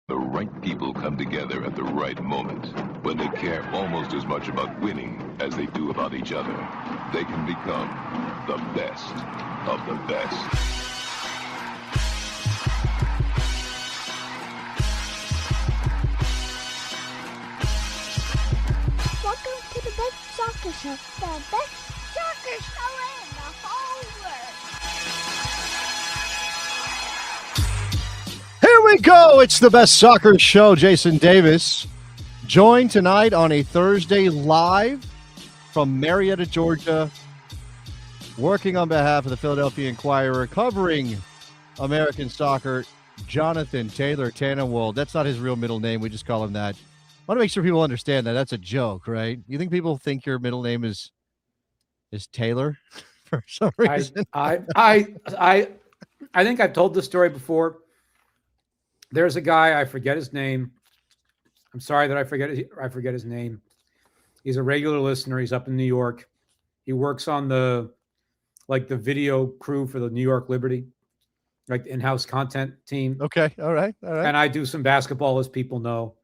The right people come together at the right moment. When they care almost as much about winning as they do about each other, they can become the best of the best. Welcome to the best soccer show, the best soccer show in the whole world. Here we go. It's the best soccer show. Jason Davis joined tonight on a Thursday live from Marietta, Georgia, working on behalf of the Philadelphia Inquirer, covering American soccer, Jonathan Taylor Tannenwald. That's not his real middle name. We just call him that. I want to make sure people understand that. That's a joke, right? You think people think your middle name is Taylor for some reason? I think I've told this story before. There's a guy, I forget his name. I'm sorry that I forget his name. He's a regular listener. He's up in New York. He works on the video crew for the New York Liberty, like the in-house content team. Okay. All right. And I do some basketball, as people know.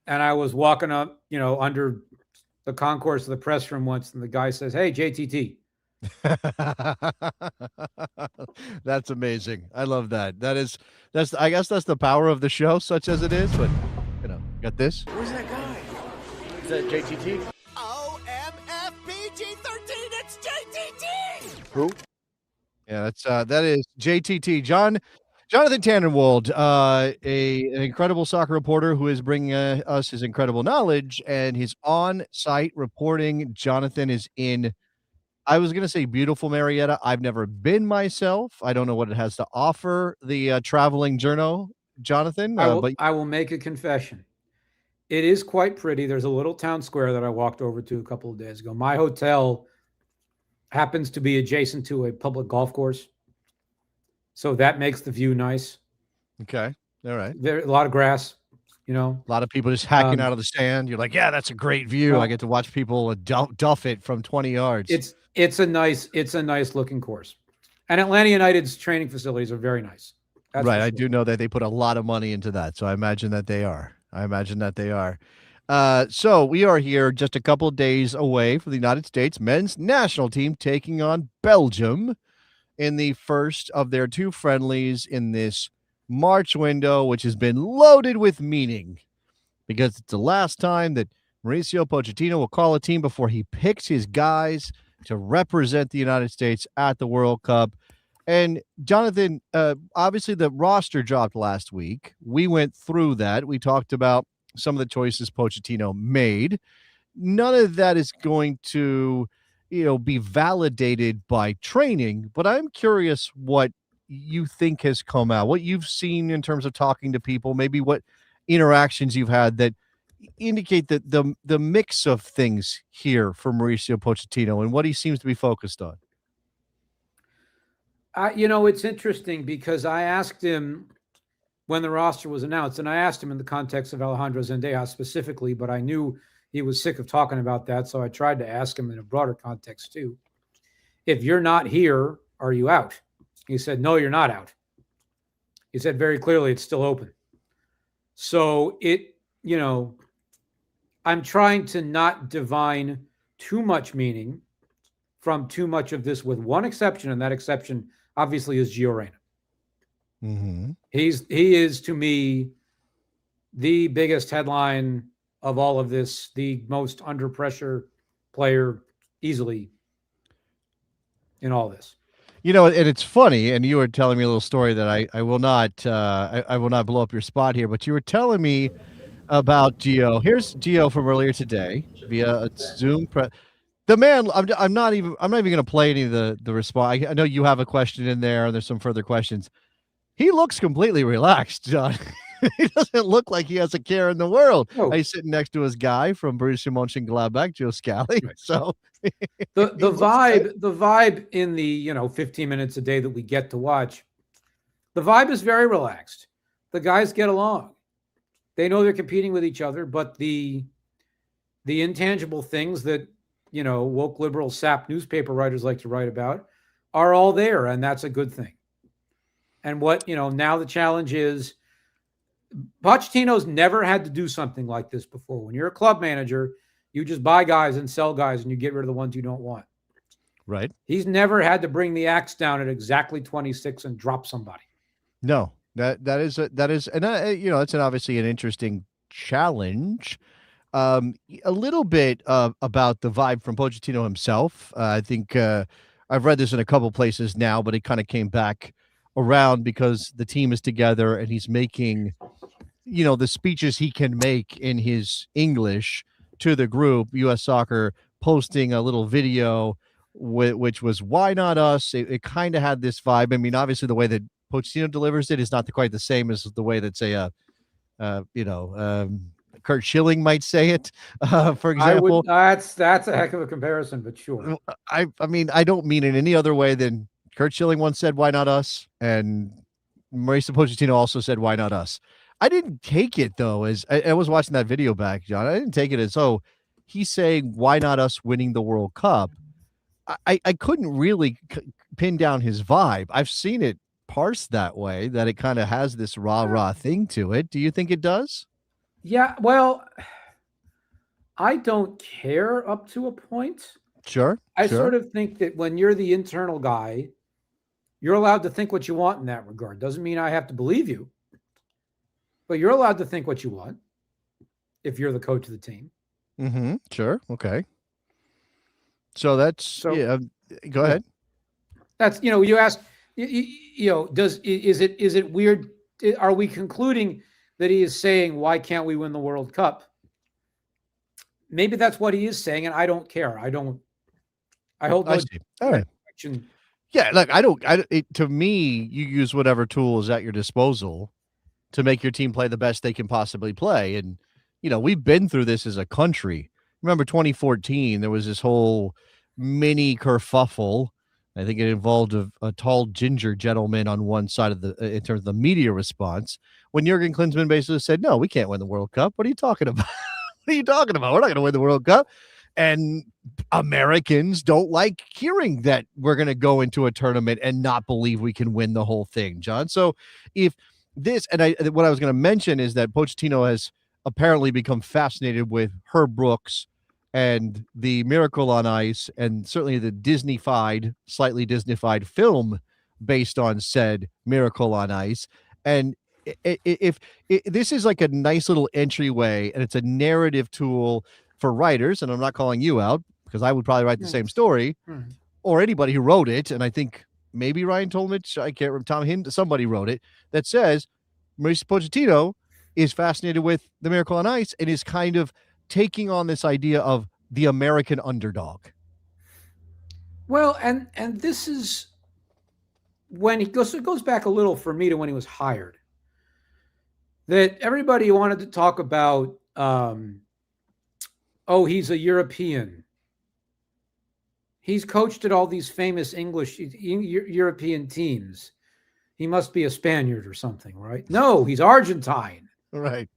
And I was walking up, under the concourse of the press room once, and the guy says, "Hey, JTT." That's amazing. I love that. I guess that's the power of the show, such as it is. But got this. Who's that guy? Is that JTT? OMFPG-13. It's JTT. Who? Yeah, that is JTT. Jonathan Tannenwald, an incredible soccer reporter who is bringing us his incredible knowledge, and he's on site reporting. Jonathan is in, I was going to say beautiful Marietta. I've never been myself. I don't know what it has to offer, the traveling journo, Jonathan. I will make a confession. It is quite pretty. There's a little town square that I walked over to a couple of days ago. My hotel happens to be adjacent to a public golf course, so that makes the view nice. Okay. All right. There's a lot of grass, A lot of people just hacking out of the stand. You're like, yeah, that's a great view. I get to watch people duff it from 20 yards. It's a nice looking course. And Atlanta United's training facilities are very nice. That's right. Sure. I do know that they put a lot of money into that. So I imagine that they are. So we are here just a couple of days away from the United States men's national team taking on Belgium in the first of their two friendlies in this March window, which has been loaded with meaning because it's the last time that Mauricio Pochettino will call a team before he picks his guys to represent the United States at the World Cup. And Jonathan, obviously the roster dropped last week. We went through that. We talked about some of the choices Pochettino made. None of that is going to, be validated by training, but I'm curious what you think has come out, what you've seen in terms of talking to people, maybe what interactions you've had that indicate that the mix of things here for Mauricio Pochettino and what he seems to be focused on. It's interesting because I asked him when the roster was announced, and I asked him in the context of Alejandro Zendejas specifically, but I knew he was sick of talking about that, so I tried to ask him in a broader context too. If you're not here, are you out? He said, no, you're not out. He said very clearly it's still open. So I'm trying to not divine too much meaning from too much of this, with one exception, and that exception obviously is Gio Reyna. Mm-hmm. He is, to me, the biggest headline of all of this, the most under pressure player easily in all this. And it's funny, and you were telling me a little story that I will not I will not blow up your spot here, but you were telling me about Gio. Here's Gio from earlier today via a Zoom. The man, I'm not even going to play any of the response. I know you have a question in there, and there's some further questions. He looks completely relaxed, John. He doesn't look like he has a care in the world. Oh. He's sitting next to his guy from Borussia Mönchengladbach, Joe Scally. Right. So the vibe in the 15 minutes a day that we get to watch, the vibe is very relaxed. The guys get along. They know they're competing with each other, but the intangible things that woke liberal sap newspaper writers like to write about are all there, and that's a good thing. And what now the challenge is, Pochettino's never had to do something like this before. When you're a club manager, you just buy guys and sell guys and you get rid of the ones you don't want. Right. He's never had to bring the axe down at exactly 26 and drop somebody. No, that is, and it's obviously an interesting challenge. A little bit about the vibe from Pochettino himself. I think I've read this in a couple places now, but it kind of came back around because the team is together and he's making, the speeches he can make in his English to the group. U.S. Soccer posting a little video, which was "Why not us?" It kind of had this vibe. I mean, obviously the way that Pochettino delivers it is not quite the same as the way that, say, Kurt Schilling might say it, for example. That's a heck of a comparison, but sure. I mean, I don't mean it any other way than Kurt Schilling once said, "Why not us?" And Mauricio Pochettino also said, "Why not us?" I didn't take it, though, as I was watching that video back, John. I didn't take it as, oh, he's saying, "Why not us winning the World Cup?" I couldn't really pin down his vibe. I've seen it parsed that way, that it kind of has this rah-rah thing to it. Do you think it does? Yeah, well, I don't care up to a point. Sure. I sort of think that when you're the internal guy, you're allowed to think what you want in that regard. Doesn't mean I have to believe you, but you're allowed to think what you want if you're the coach of the team. Mm-hmm. Sure. Okay. So go ahead. That's, you ask, is it weird? Are we concluding that he is saying, why can't we win the World Cup? Maybe that's what he is saying, and I don't care. I hold no all right. Yeah, look, to me, you use whatever tool is at your disposal to make your team play the best they can possibly play. And, we've been through this as a country. Remember 2014, there was this whole mini kerfuffle. I think it involved a tall ginger gentleman on one side of in terms of the media response, when Jurgen Klinsmann basically said, "No, we can't win the World Cup. What are you talking about? What are you talking about? We're not going to win the World Cup." And Americans don't like hearing that we're going to go into a tournament and not believe we can win the whole thing, John. So if this, and what I was going to mention is that Pochettino has apparently become fascinated with Herb Brooks and the Miracle on Ice, and certainly the slightly Disney-fied film based on said Miracle on Ice. And if this is like a nice little entryway, and it's a narrative tool for writers, and I'm not calling you out because I would probably write the same story, or anybody who wrote it, and I think maybe Ryan Tolmich, I can't remember, Tom Hind, somebody wrote it, that says Mauricio Pochettino is fascinated with the Miracle on Ice and is kind of taking on this idea of the American underdog. Well, and this is when it goes back a little for me to when he was hired, that everybody wanted to talk about, he's a European. He's coached at all these famous English European teams. He must be a Spaniard or something, right? No, he's Argentine. Right.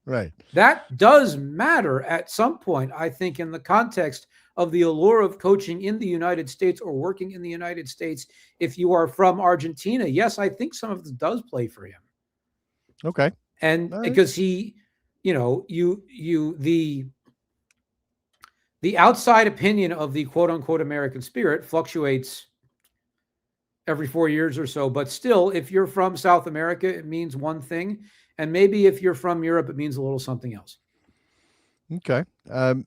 That does matter at some point, I think, in the context of the allure of coaching in the United States or working in the United States. If you are from Argentina, yes, I think some of this does play for him. Okay. And because he, the outside opinion of the quote unquote American spirit fluctuates every 4 years or so. But still, if you're from South America, it means one thing. And maybe if you're from Europe, it means a little something else. Okay.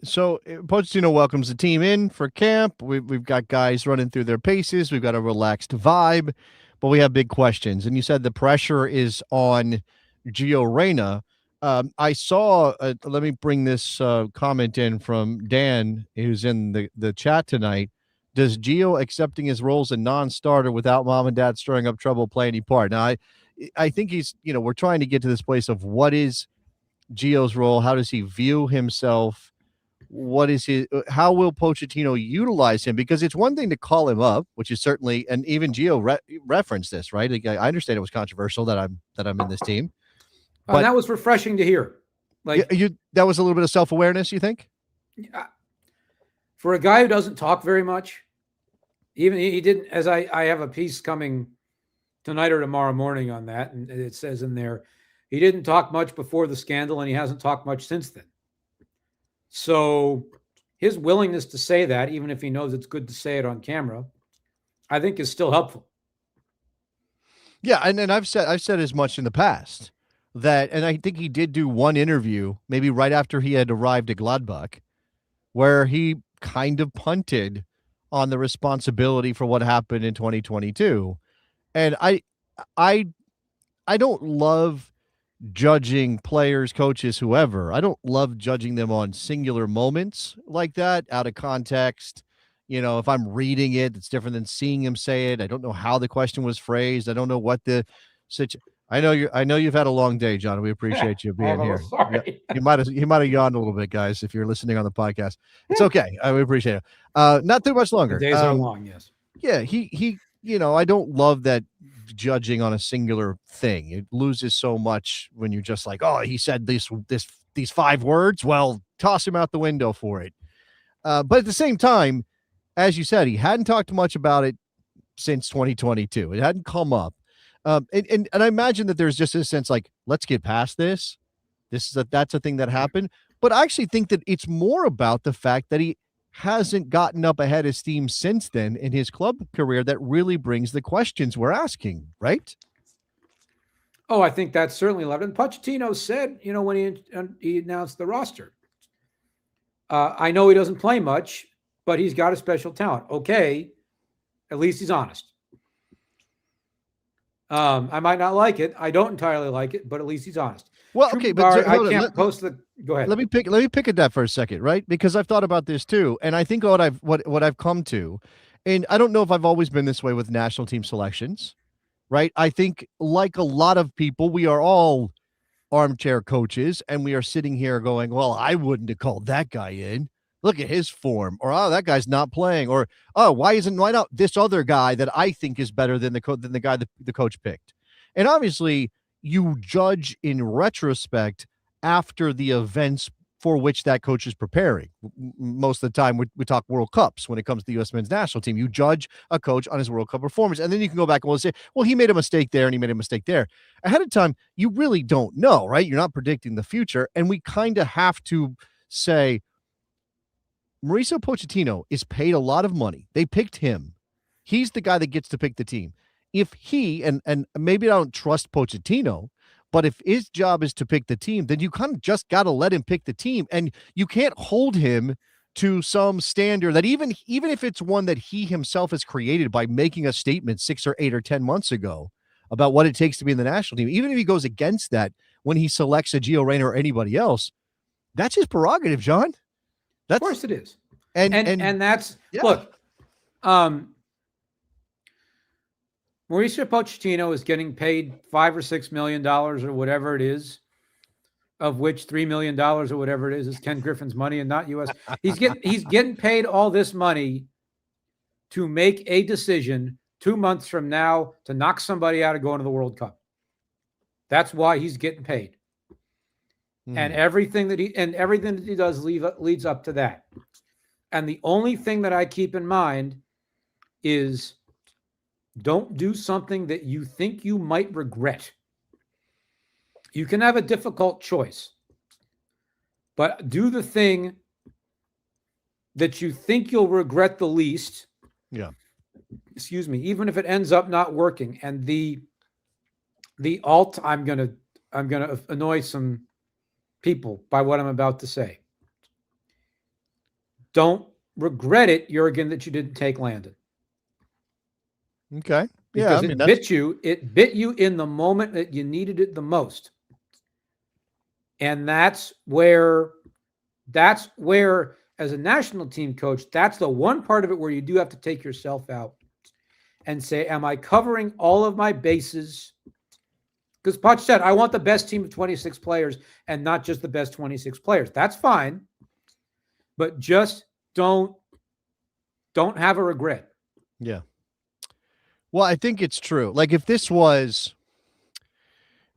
So Pochettino welcomes the team in for camp. We've got guys running through their paces. We've got a relaxed vibe, but we have big questions. And you said the pressure is on Gio Reyna. I saw, let me bring this comment in from Dan, who's in the chat tonight. Does Gio accepting his role as a non-starter without mom and dad stirring up trouble play any part? Now, I think he's, we're trying to get to this place of what is Gio's role? How does he view himself? How will Pochettino utilize him? Because it's one thing to call him up, which is certainly, and even Gio referenced this, right? Like, I understand it was controversial that I'm in this team. But that was refreshing to hear. Like that was a little bit of self-awareness, you think? For a guy who doesn't talk very much, even he didn't, as I have a piece coming tonight or tomorrow morning on that, and it says in there, He didn't talk much before the scandal, and he hasn't talked much since then. So his willingness to say that, even if he knows it's good to say it on camera, I think is still helpful. Yeah, and I've said as much in the past that, and I think he did do one interview, maybe right after he had arrived at Gladbach, where he kind of punted on the responsibility for what happened in 2022. And I don't love judging players, coaches, whoever. I don't love judging them on singular moments like that out of context. You know, if I'm reading it, it's different than seeing him say it. I don't know how the question was phrased. I don't know what the I know you've had a long day, John. We appreciate you being here. Sorry. You might have yawned a little bit, guys, if you're listening on the podcast. It's okay. We appreciate it. Not too much longer. The days are long, yes. Yeah, he I don't love that judging on a singular thing. It loses so much when you're just like, oh, he said these 5 words. Well, toss him out the window for it. But at the same time, as you said, he hadn't talked much about it since 2022. It hadn't come up. And I imagine that there's just a sense like, let's get past this. That's a thing that happened. But I actually think that it's more about the fact that he hasn't gotten up ahead of steam since then in his club career that really brings the questions we're asking, right? Oh, I think that's certainly left. And Pochettino said, when he announced the roster, I know he doesn't play much, but he's got a special talent. Okay, at least he's honest. I might not like it. I don't entirely like it, but at least he's honest. Well, okay, but I can't post the. Go ahead. Let me pick at that for a second, right? Because I've thought about this too, and I think what I've come to, and I don't know if I've always been this way with national team selections, right? I think like a lot of people, we are all armchair coaches, and we are sitting here going, "Well, I wouldn't have called that guy in. Look at his form," or "Oh, that guy's not playing," or "Oh, why not this other guy that I think is better than the guy that the coach picked?" And obviously, you judge in retrospect after the events for which that coach is preparing. Most of the time, we talk World Cups when it comes to the U.S. men's national team. You judge a coach on his World Cup performance, and then you can go back and say, well, he made a mistake there and he made a mistake there. Ahead of time, you really don't know, right? You're not predicting the future, and we kind of have to say, Mauricio Pochettino is paid a lot of money. They picked him. He's the guy that gets to pick the team. If he, and maybe I don't trust Pochettino, but if his job is to pick the team, then you kind of just got to let him pick the team. And you can't hold him to some standard that even if it's one that he himself has created by making a statement 6 or 8 or 10 months ago about what it takes to be in the national team, even if he goes against that when he selects a Gio Reyna or anybody else, that's his prerogative, John. Of course it is. And that's, yeah. Look, Mauricio Pochettino is getting paid $5 or $6 million or whatever it is, of which $3 million or whatever it is Ken Griffin's money and not U.S. He's getting paid all this money to make a decision 2 months from now to knock somebody out of going to the World Cup. That's why he's getting paid. And everything that he does leads up to that. And the only thing that I keep in mind is don't do something that you think you might regret. You can have a difficult choice, but do the thing that you think you'll regret the least. Yeah. Excuse me, even if it ends up not working. And the alt, I'm gonna annoy some people by what I'm about to say. Don't regret it, Jurgen, that you didn't take Landon. Okay. Because it bit you in the moment that you needed it the most. And that's where, as a national team coach, that's the one part of it where you do have to take yourself out and say, am I covering all of my bases? Because Poch said, I want the best team of 26 players and not just the best 26 players. That's fine. But just don't have a regret. Yeah. Well, I think it's true. Like if this was,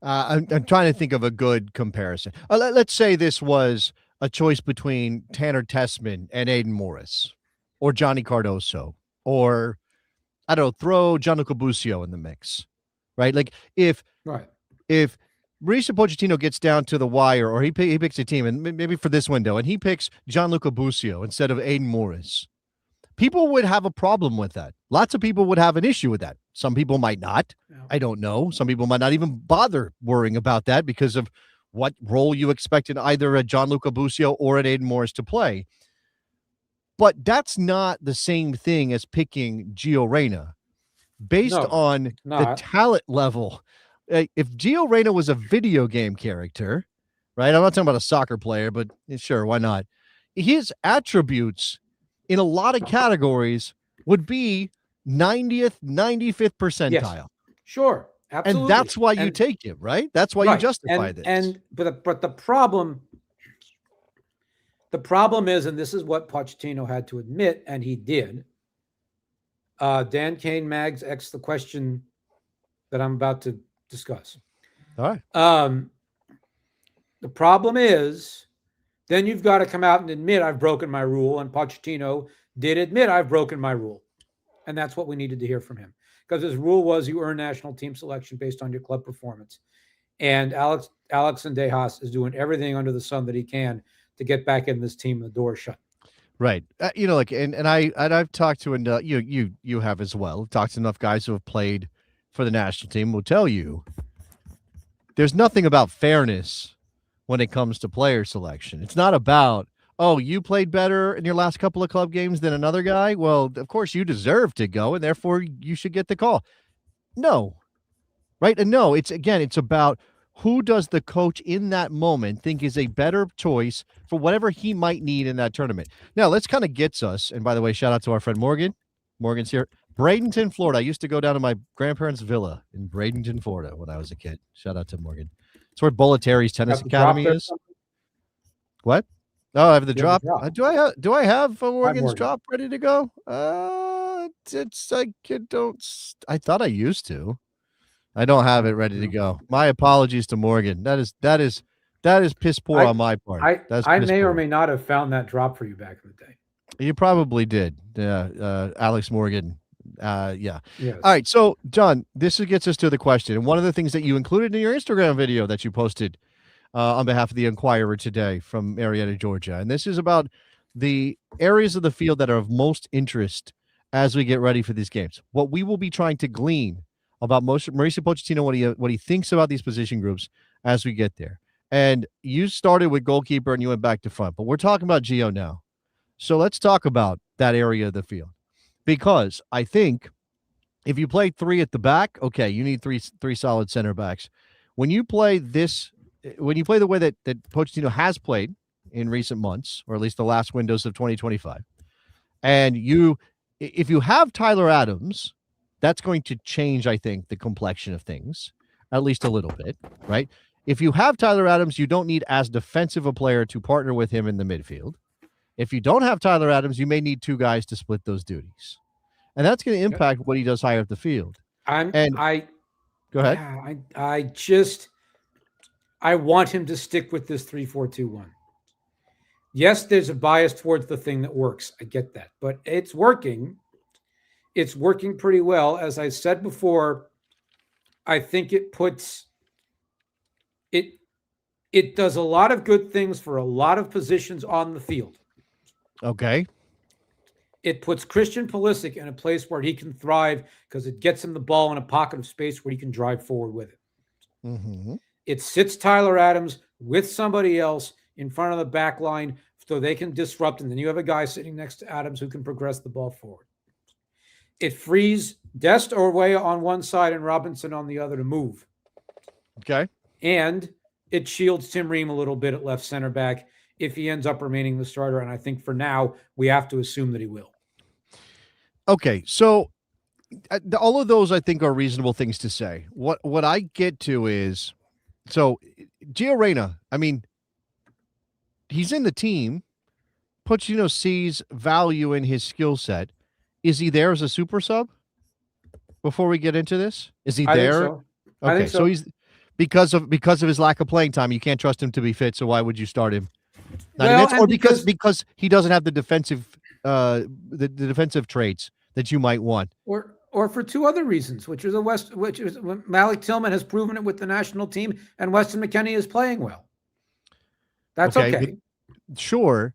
I'm trying to think of a good comparison. Let's say this was a choice between Tanner Tessman and Aiden Morris or Johnny Cardoso, or I don't know, throw Gianluca Busio in the mix, right? Like if Mauricio Pochettino gets down to the wire, or he picks a team, and maybe for this window, and he picks Gianluca Busio instead of Aiden Morris, people would have a problem with that. Lots of people would have an issue with that. Some people might not. I don't know. Some people might not even bother worrying about that because of what role you expected either a Gianluca Busio or an Aiden Morris to play. But that's not the same thing as picking Gio Reyna based on the talent level. If Gio Reyna was a video game character, right? I'm not talking about a soccer player, but sure, why not? His attributes in a lot of categories would be 90th, 95th percentile. Yes, sure, absolutely. And that's why you take him, right? That's why you justify this. But the problem is, and this is what Pochettino had to admit, and he did. Dan Kane Mags X the question that I'm about to discuss. All right. The problem is, then you've got to come out and admit I've broken my rule, and Pochettino did admit I've broken my rule. And that's what we needed to hear from him. Because his rule was you earn national team selection based on your club performance. And Alex Sendejas is doing everything under the sun that he can to get back in this team and the door shut. Right. I've talked to, and you have as well, talked to enough guys who have played for the national team will tell you there's nothing about fairness when it comes to player selection. It's not about, oh, you played better in your last couple of club games than another guy. Well, of course you deserve to go, and therefore you should get the call. No. Right. And no, it's about who does the coach in that moment think is a better choice for whatever he might need in that tournament. Now, let's kind of gets us. And by the way, shout out to our friend Morgan. Morgan's here. Bradenton, Florida. I used to go down to my grandparents' villa in Bradenton, Florida when I was a kid. Shout out to Morgan. It's where Bolletari's Tennis Academy is. What? Oh, I have the drop. Do I have Morgan's drop ready to go? I thought I used to. I don't have it ready to go. My apologies to Morgan. That is piss poor on my part. I may or may not have found that drop for you back in the day. You probably did. Alex Morgan. Yeah. Yes. All right. So, John, this gets us to the question. And one of the things that you included in your Instagram video that you posted on behalf of the Enquirer today from Marietta, Georgia. And this is about the areas of the field that are of most interest as we get ready for these games. What we will be trying to glean about Mauricio Pochettino, what he thinks about these position groups as we get there. And you started with goalkeeper and you went back to front, but we're talking about Gio now. So let's talk about that area of the field, because I think if you play three at the back, okay, you need three solid center backs. When you play the way that Pochettino has played in recent months, or at least the last windows of 2025, and if you have Tyler Adams, that's going to change, I think, the complexion of things, at least a little bit, right? If you have Tyler Adams, you don't need as defensive a player to partner with him in the midfield. If you don't have Tyler Adams, you may need two guys to split those duties. And that's going to impact what he does higher up the field. Go ahead. I want him to stick with this 3-4-2-1. Yes, there's a bias towards the thing that works. I get that. But it's working. It's working pretty well. As I said before, I think it does a lot of good things for a lot of positions on the field. Okay. It puts Christian Pulisic in a place where he can thrive because it gets him the ball in a pocket of space where he can drive forward with it. Mm-hmm. It sits Tyler Adams with somebody else in front of the back line so they can disrupt, and then you have a guy sitting next to Adams who can progress the ball forward. It frees Dest or Weah on one side and Robinson on the other to move. Okay. And it shields Tim Ream a little bit at left center back if he ends up remaining the starter. And I think for now, we have to assume that he will. Okay. So all of those, I think, are reasonable things to say. What I get to is, so Gio Reyna, I mean, he's in the team. Pochettino sees value in his skill set. Is he there as a super sub? Before we get into this, is he there? Think so. Okay, so he's because of his lack of playing time, you can't trust him to be fit. So why would you start him? Or because he doesn't have the defensive traits that you might want. Or or for two other reasons, which is Malik Tillman has proven it with the national team, and Weston McKennie is playing well. That's okay. Sure.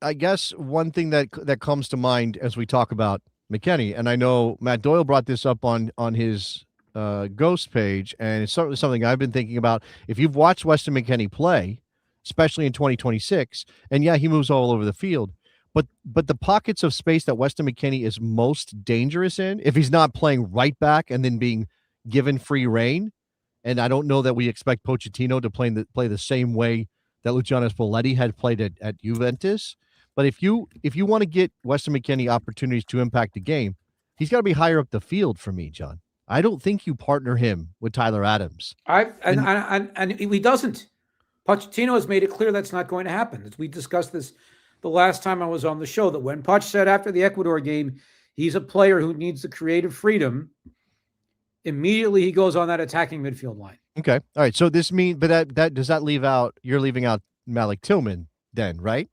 I guess one thing that comes to mind as we talk about McKennie, and I know Matt Doyle brought this up on his Ghost page, and it's certainly something I've been thinking about. If you've watched Weston McKennie play, especially in 2026, and yeah, he moves all over the field, but the pockets of space that Weston McKennie is most dangerous in, if he's not playing right back and then being given free reign, and I don't know that we expect Pochettino to play the same way that Luciano Spalletti had played at Juventus. But if you want to get Weston McKennie opportunities to impact the game, he's got to be higher up the field for me, John. I don't think you partner him with Tyler Adams. And he doesn't. Pochettino has made it clear that's not going to happen. As we discussed this the last time I was on the show, that when Poch said after the Ecuador game, he's a player who needs the creative freedom, immediately he goes on that attacking midfield line. Okay. All right. So this means, but that does that leave out, you're leaving out Malik Tillman then, right?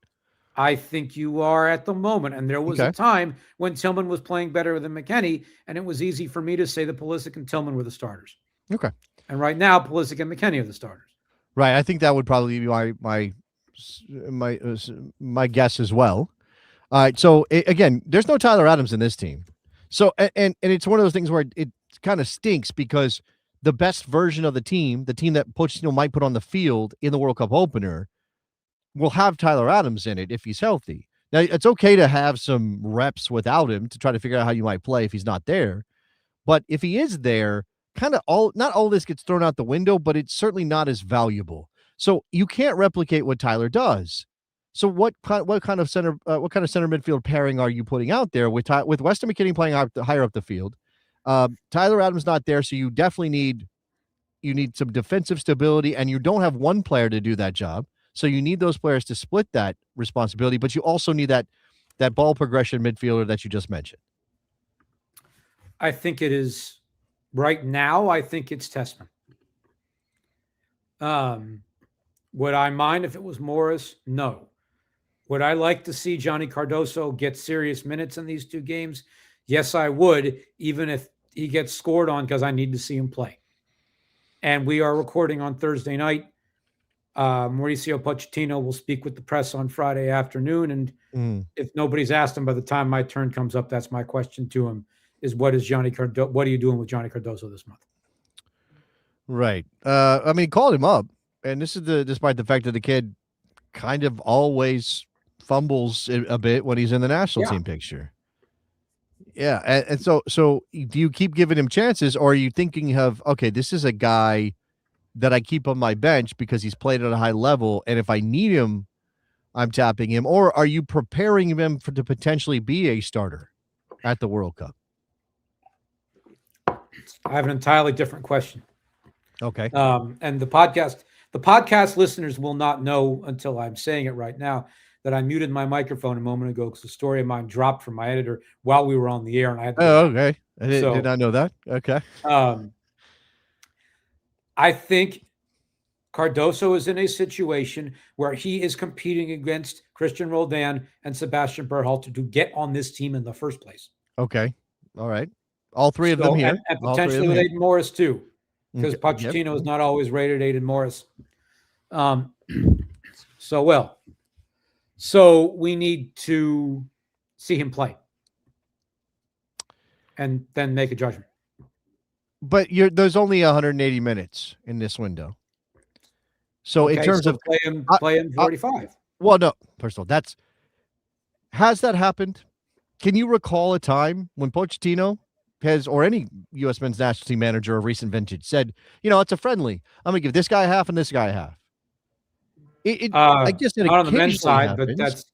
I think you are at the moment. And there was a time when Tillman was playing better than McKennie, and it was easy for me to say that Pulisic and Tillman were the starters. Okay. And right now, Pulisic and McKennie are the starters. Right. I think that would probably be my guess as well. All right. So again, there's no Tyler Adams in this team. So and it's one of those things where it kind of stinks because the best version of the team that Pochettino might put on the field in the World Cup opener, will have Tyler Adams in it if he's healthy. Now, it's okay to have some reps without him to try to figure out how you might play if he's not there. But if he is there, not all this gets thrown out the window, but it's certainly not as valuable. So you can't replicate what Tyler does. So what kind of center midfield pairing are you putting out there with Weston McKennie playing higher up the field? Tyler Adams not there, so you definitely need some defensive stability, and you don't have one player to do that job. So you need those players to split that responsibility, but you also need that ball progression midfielder that you just mentioned. I think it is right now. I think it's Tessman. Would I mind if it was Morris? No. Would I like to see Johnny Cardoso get serious minutes in these two games? Yes, I would, even if he gets scored on, because I need to see him play. And we are recording on Thursday night. Mauricio Pochettino will speak with the press on Friday afternoon. And if nobody's asked him by the time my turn comes up, that's my question to him, is what are you doing with Johnny Cardoso this month? Right. I mean, he called him up, and this is despite the fact that the kid kind of always fumbles a bit when he's in the national team picture. Yeah. And so do you keep giving him chances, or are you thinking of, okay, this is a guy that I keep on my bench because he's played at a high level, and if I need him, I'm tapping him? Or are you preparing him to potentially be a starter at the World Cup? I have an entirely different question. Okay. And the podcast listeners will not know until I'm saying it right now that I muted my microphone a moment ago because a story of mine dropped from my editor while we were on the air, and I had to okay. I did not know that. Okay. I think Cardoso is in a situation where he is competing against Christian Roldan and Sebastian Berhalter to get on this team in the first place. Okay. All right. All three of them here. And potentially with Aiden Morris too, because Pochettino is not always rated Aiden Morris. So we need to see him play and then make a judgment. But there's only 180 minutes in this window. So in terms of play him 45. Well, no, first of all, has that happened? Can you recall a time when Pochettino or any U.S. men's national team manager of recent vintage said, it's a friendly, I'm going to give this guy half and this guy half? I guess not on the men's side, happens. but that's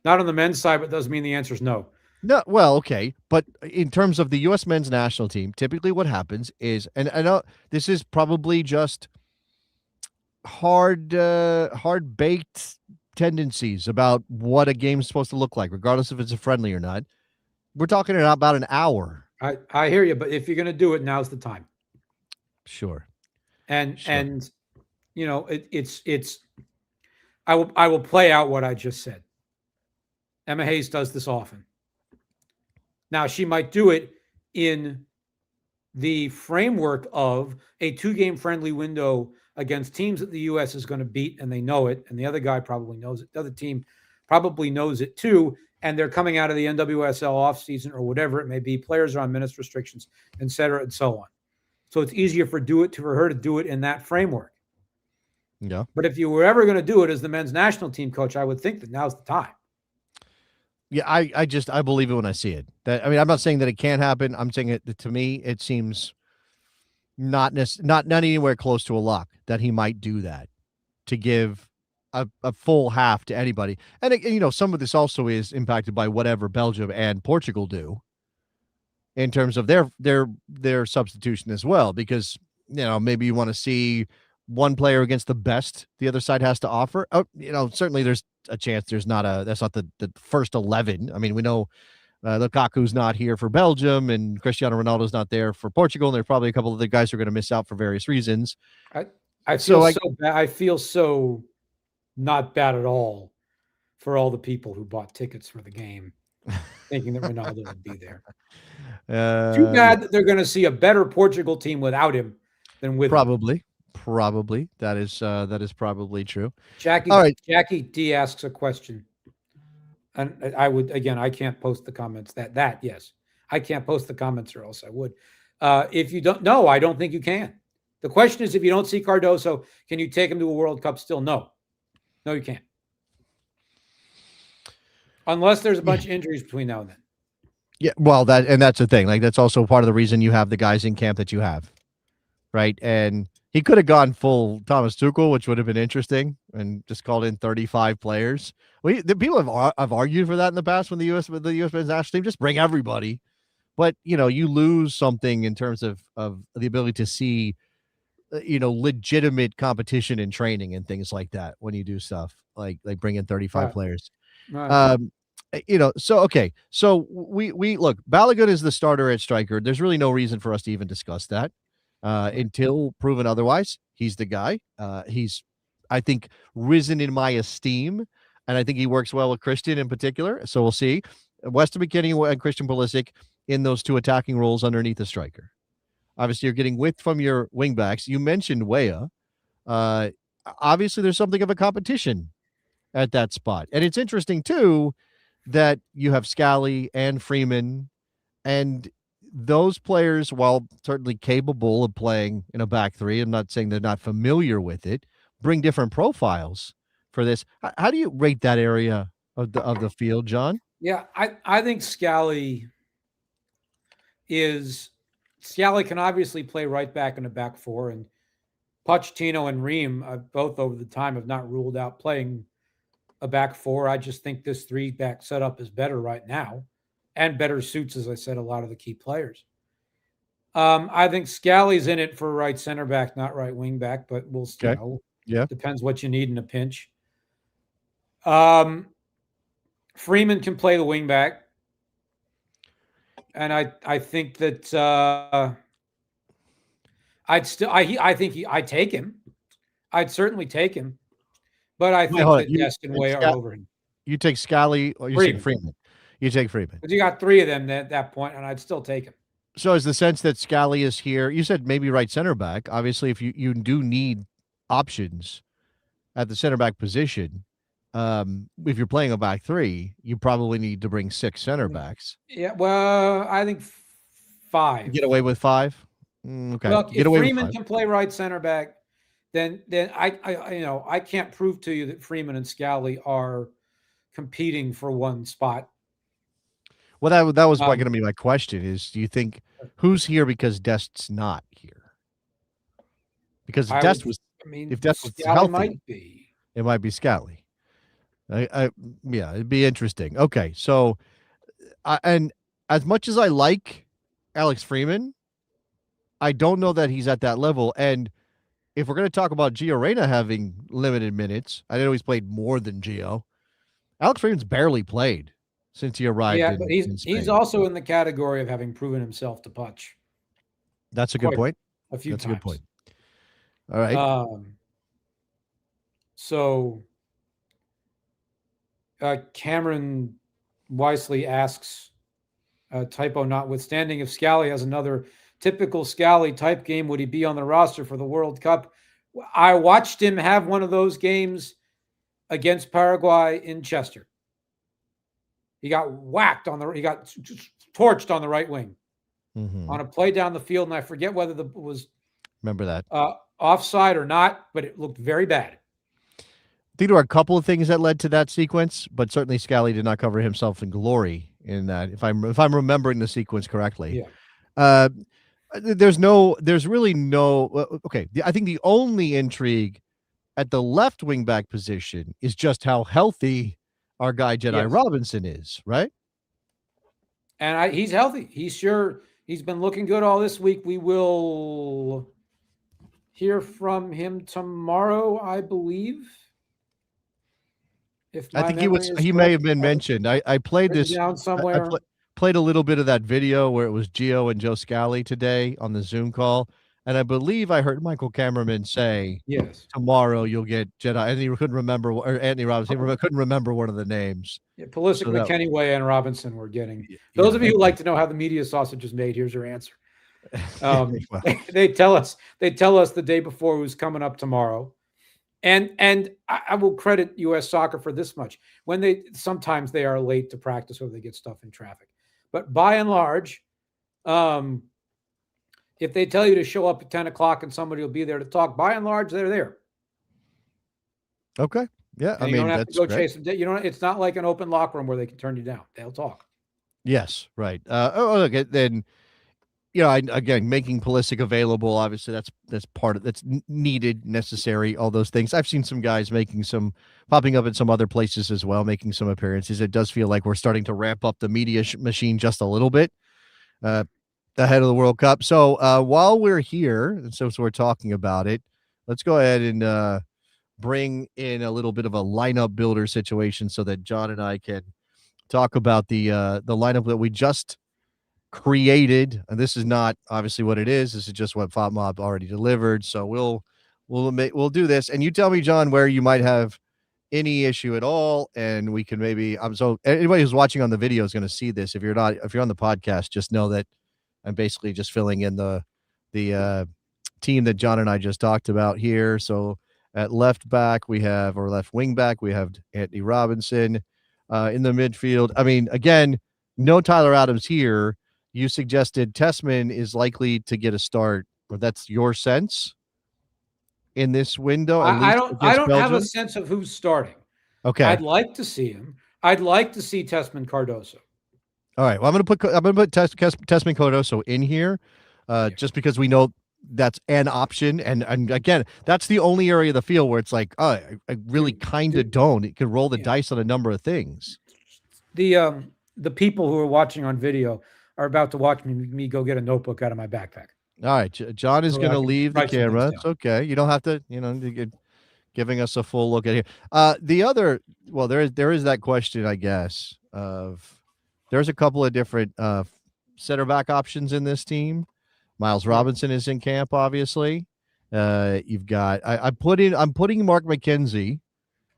not on the men's side, but doesn't mean the answer is no. No, well, okay, but in terms of the U.S. men's national team, typically what happens is, and I know this is probably just hard-baked tendencies about what a game's supposed to look like, regardless if it's a friendly or not. We're talking about an hour. I hear you, but if you're going to do it, now's the time. Sure. And it's. I will play out what I just said. Emma Hayes does this often. Now, she might do it in the framework of a 2-game friendly window against teams that the U.S. is going to beat, and they know it, and the other guy probably knows it. The other team probably knows it too, and they're coming out of the NWSL offseason or whatever it may be. Players are on minutes restrictions, et cetera, and so on. So it's easier for her to do it in that framework. Yeah. But if you were ever going to do it as the men's national team coach, I would think that now's the time. Yeah, I believe it when I see it. I'm not saying that it can't happen. I'm saying it to me, it seems not anywhere close to a lock that he might do that to give a full half to anybody. And some of this also is impacted by whatever Belgium and Portugal do in terms of their substitution as well, because maybe you want to see one player against the best the other side has to offer. Certainly there's a chance that's not the first 11. I mean, we know Lukaku's not here for Belgium and Cristiano Ronaldo's not there for Portugal. And there's probably a couple of the guys who are going to miss out for various reasons. I feel so bad. I feel so not bad at all for all the people who bought tickets for the game thinking that Ronaldo would be there. Too bad that they're going to see a better Portugal team without him than with him. Probably that is probably true. Jackie, all right. Jackie D asks a question, and I can't post the comments. Yes, I can't post the comments, or else I would. If you don't know, I don't think you can. The question is, if you don't see Cardoso, can you take him to a World Cup still? No, you can't, unless there's a bunch of injuries between now and then. Yeah, well, that's the thing. Like, that's also part of the reason you have the guys in camp that you have, right? And he could have gone full Thomas Tuchel, which would have been interesting, and just called in 35 players. The people have argued for that in the past when the U.S. men's national team, just bring everybody. But you lose something in terms of the ability to see, legitimate competition in training and things like that when you do stuff like bring in 35 players. Right. So okay, so we look. Balogun is the starter at striker. There's really no reason for us to even discuss that. Until proven otherwise. He's the guy. He's, I think, risen in my esteem, and I think he works well with Christian in particular. So we'll see. Weston McKennie and Christian Pulisic in those two attacking roles underneath the striker. Obviously, you're getting width from your wingbacks. You mentioned Weah. Obviously, there's something of a competition at that spot, and it's interesting too that you have Scally and Freeman, and those players, while certainly capable of playing in a back three, I'm not saying they're not familiar with it, bring different profiles for this. How do you rate that area of the field, John? Yeah, I think Scally can obviously play right back in a back four, and Pochettino and Ream both over the time have not ruled out playing a back four. I just think this 3-back setup is better right now, and better suits, as I said, a lot of the key players. I think Scally's in it for right center back, not right wing back, but we'll depends what you need in a pinch. Freeman can play the wing back, and I think that I'd take him. I'd certainly take him, but I think that Dest and Way are over him. You take Scally or you take Freeman? You take Freeman. But you got 3 of them at that point, and I'd still take him. So is the sense that Scally is here? You said maybe right center back. Obviously, if you do need options at the center back position, if you're playing a back three, you probably need to bring 6 center backs. Yeah, well, I think 5. Get away with 5? Okay. Well, if Freeman can play right center back, then I can't prove to you that Freeman and Scally are competing for one spot. Well, that was going to be my question is, do you think who's here because Dest's not here? Because if Dest was healthy, might be. It might be Scally. Yeah, it'd be interesting. Okay, so and as much as I like Alex Freeman, I don't know that he's at that level. And if we're going to talk about Gio Reyna having limited minutes, I know he's played more than Gio. Alex Freeman's barely played since he arrived. Yeah, but he's also in the category of having proven himself to Poch. That's a good point. That's a good point. All right. So Cameron Wisely asks, Typo notwithstanding, if Scally has another typical Scally type game, would he be on the roster for the World Cup? I watched him have one of those games against Paraguay in Chester. He got he got torched on the right wing on a play down the field, and I forget whether was remember that offside or not, but it looked very bad. I think there were a couple of things that led to that sequence, but certainly Scally did not cover himself in glory in that. If I'm remembering the sequence correctly, there's really no. Okay, I think the only intrigue at the left wing back position is just how healthy our guy Jedi Robinson is, right? And he's healthy. He's been looking good all this week. We will hear from him tomorrow, I believe. I think he may have been mentioned. I played this down somewhere. I played a little bit of that video where it was Gio and Joe Scally today on the Zoom call, and I believe I heard Michael Cameraman say, "Yes, tomorrow you'll get Jedi." And he couldn't remember, or Anthony Robinson couldn't remember one of the names. Yeah, Pulisic, so McKennie and Robinson were getting. Those of you who like to know how the media sausage is made, here's your answer. They tell us the day before who's coming up tomorrow. And I will credit U.S. Soccer for this much. Sometimes they are late to practice or they get stuff in traffic. But by and large, if they tell you to show up at 10 o'clock and somebody will be there to talk, by and large, they're there. Okay. Yeah. And you don't have to go chase them. It's not like an open locker room where they can turn you down. They'll talk. Yes. Right. Okay. Then, again, making Pulisic available, obviously that's part of that's needed, necessary, all those things. I've seen some guys popping up in some other places as well, making some appearances. It does feel like we're starting to ramp up the media machine just a little bit ahead of the World Cup. So while we're here, and so we're talking about it, let's go ahead and bring in a little bit of a lineup builder situation so that John and I can talk about the lineup that we just created. And this is not obviously what it is. This is just what FOTMob already delivered. So we'll do this, and you tell me, John, where you might have any issue at all, and we can maybe. So anybody who's watching on the video is going to see this. If you're on the podcast, just know that I'm basically just filling in the team that John and I just talked about here. So at left wing back, we have Anthony Robinson. In the midfield, I mean, again, no Tyler Adams here. You suggested Tessman is likely to get a start, or that's your sense in this window. I don't have a sense of who's starting. Okay, I'd like to see him. I'd like to see Tessman Cardoso. All right. Well, I'm going to put Tessman Cardoso in here, just because we know that's an option, and again, that's the only area of the field where it's like, I really kind of don't. It could roll the dice on a number of things. The people who are watching on video are about to watch me go get a notebook out of my backpack. All right, John is going to leave the camera. It's okay. You don't have to, giving us a full look at here. There is that question, I guess, of there's a couple of different center back options in this team. Miles Robinson is in camp, obviously. You've got I'm putting Mark McKenzie,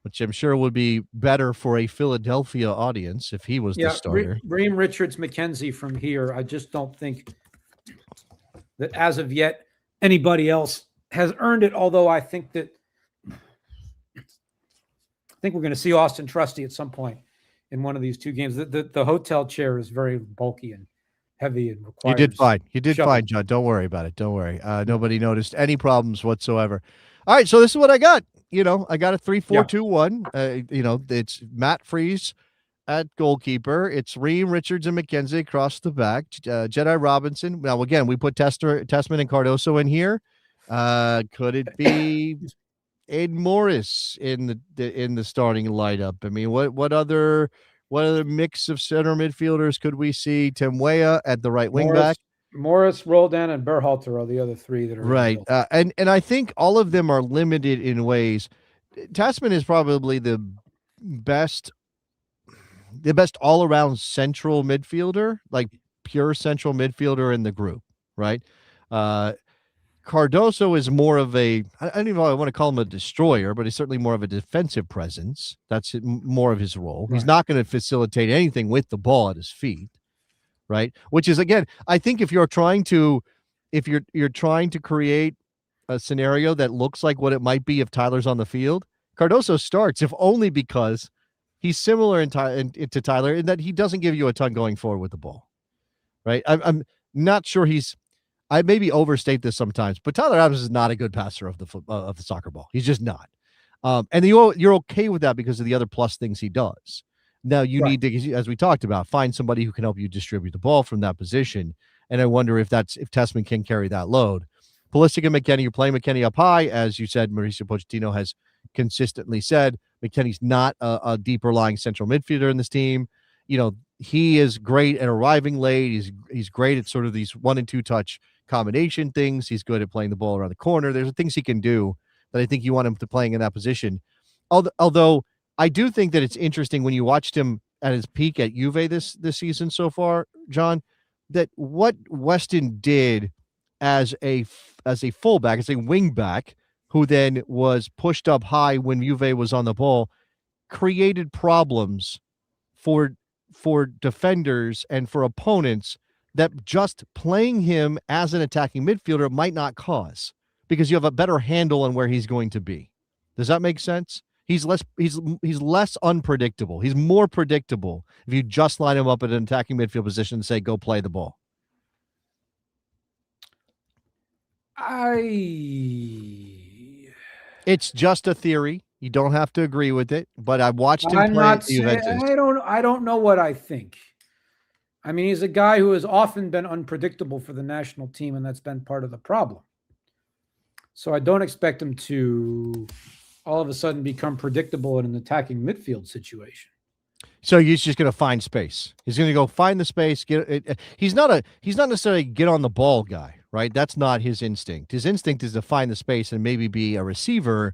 which I'm sure would be better for a Philadelphia audience if he was the starter. Raheem Richards, McKenzie from here. I just don't think that as of yet anybody else has earned it. Although I think we're going to see Austin Trusty at some point in one of these two games. The hotel chair is very bulky and heavy and requires. You did fine, John. Don't worry about it. Don't worry. Nobody noticed any problems whatsoever. All right, so this is what I got. I got a 3-4-2-1. It's Matt Freese at goalkeeper. It's Ream, Richards, and McKenzie across the back. Jedi Robinson. Now, again, we put Tessman and Cardoso in here. Could it be Aiden Morris in the starting lineup? I mean, what other mix of center midfielders could we see? Tim Weah at the right wing back. Morris, Roldan, and Berhalter are the other three that are right. And I think all of them are limited in ways. Tessman is probably the best all-around central midfielder, like pure central midfielder in the group, right? Cardoso is more of I don't even know I want to call him a destroyer, but he's certainly more of a defensive presence. That's more of his role. Right. He's not going to facilitate anything with the ball at his feet, right? Which is, again, I think if you're trying to create a scenario that looks like what it might be if Tyler's on the field, Cardoso starts, if only because he's similar to Tyler in that he doesn't give you a ton going forward with the ball, right? I'm not sure I maybe overstate this sometimes, but Tyler Adams is not a good passer of the soccer ball. He's just not. And you're okay with that because of the other plus things he does. Now you need to, as we talked about, find somebody who can help you distribute the ball from that position. And I wonder if Tessman can carry that load. Pulisic and McKennie, you're playing McKennie up high. As you said, Mauricio Pochettino has consistently said McKennie's not a deeper lying central midfielder in this team. He is great at arriving late. He's great at sort of these 1 and 2 touch combination things. He's good at playing the ball around the corner. There's things he can do that I think you want him to playing in that position. Although I do think that it's interesting when you watched him at his peak at Juve this season so far, John, that what Weston did as a fullback, as a wing back, who then was pushed up high when Juve was on the ball, created problems for defenders and for opponents that just playing him as an attacking midfielder might not cause, because you have a better handle on where he's going to be. Does that make sense? He's less unpredictable. He's more predictable if you just line him up at an attacking midfield position and say, go play the ball. It's just a theory. You don't have to agree with it, but I watched him play at Juventus. I don't know what I think. I mean, he's a guy who has often been unpredictable for the national team, and that's been part of the problem. So I don't expect him to all of a sudden become predictable in an attacking midfield situation. So he's just going to find space. He's going to go find the space. He's not necessarily a get on the ball guy, right? That's not his instinct. His instinct is to find the space and maybe be a receiver,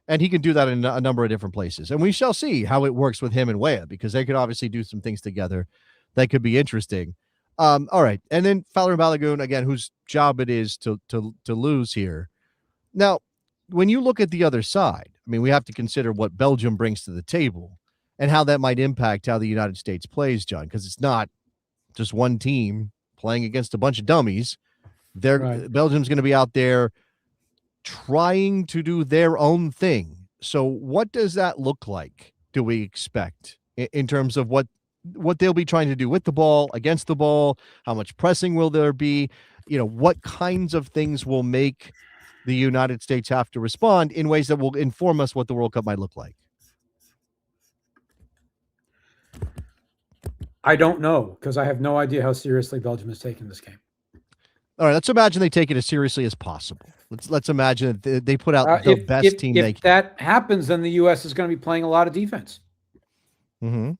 and he can do that in a number of different places. And we shall see how it works with him and Weah, because they could obviously do some things together that could be interesting. All right, and then Fowler and Balogun, again, whose job it is to lose here. Now, when you look at the other side, I mean, we have to consider what Belgium brings to the table and how that might impact how the United States plays, John, because it's not just one team playing against a bunch of dummies. Belgium's going to be out there trying to do their own thing. So what does that look like, do we expect, in terms of what they'll be trying to do with the ball, against the ball? How much pressing will there be? What kinds of things will make the United States have to respond in ways that will inform us what the World Cup might look like? I don't know, because I have no idea how seriously Belgium is taking this game. All right, let's imagine they take it as seriously as possible. Let's imagine that they put out the best team they can. If that happens, then the U.S. is going to be playing a lot of defense. Mm-hmm.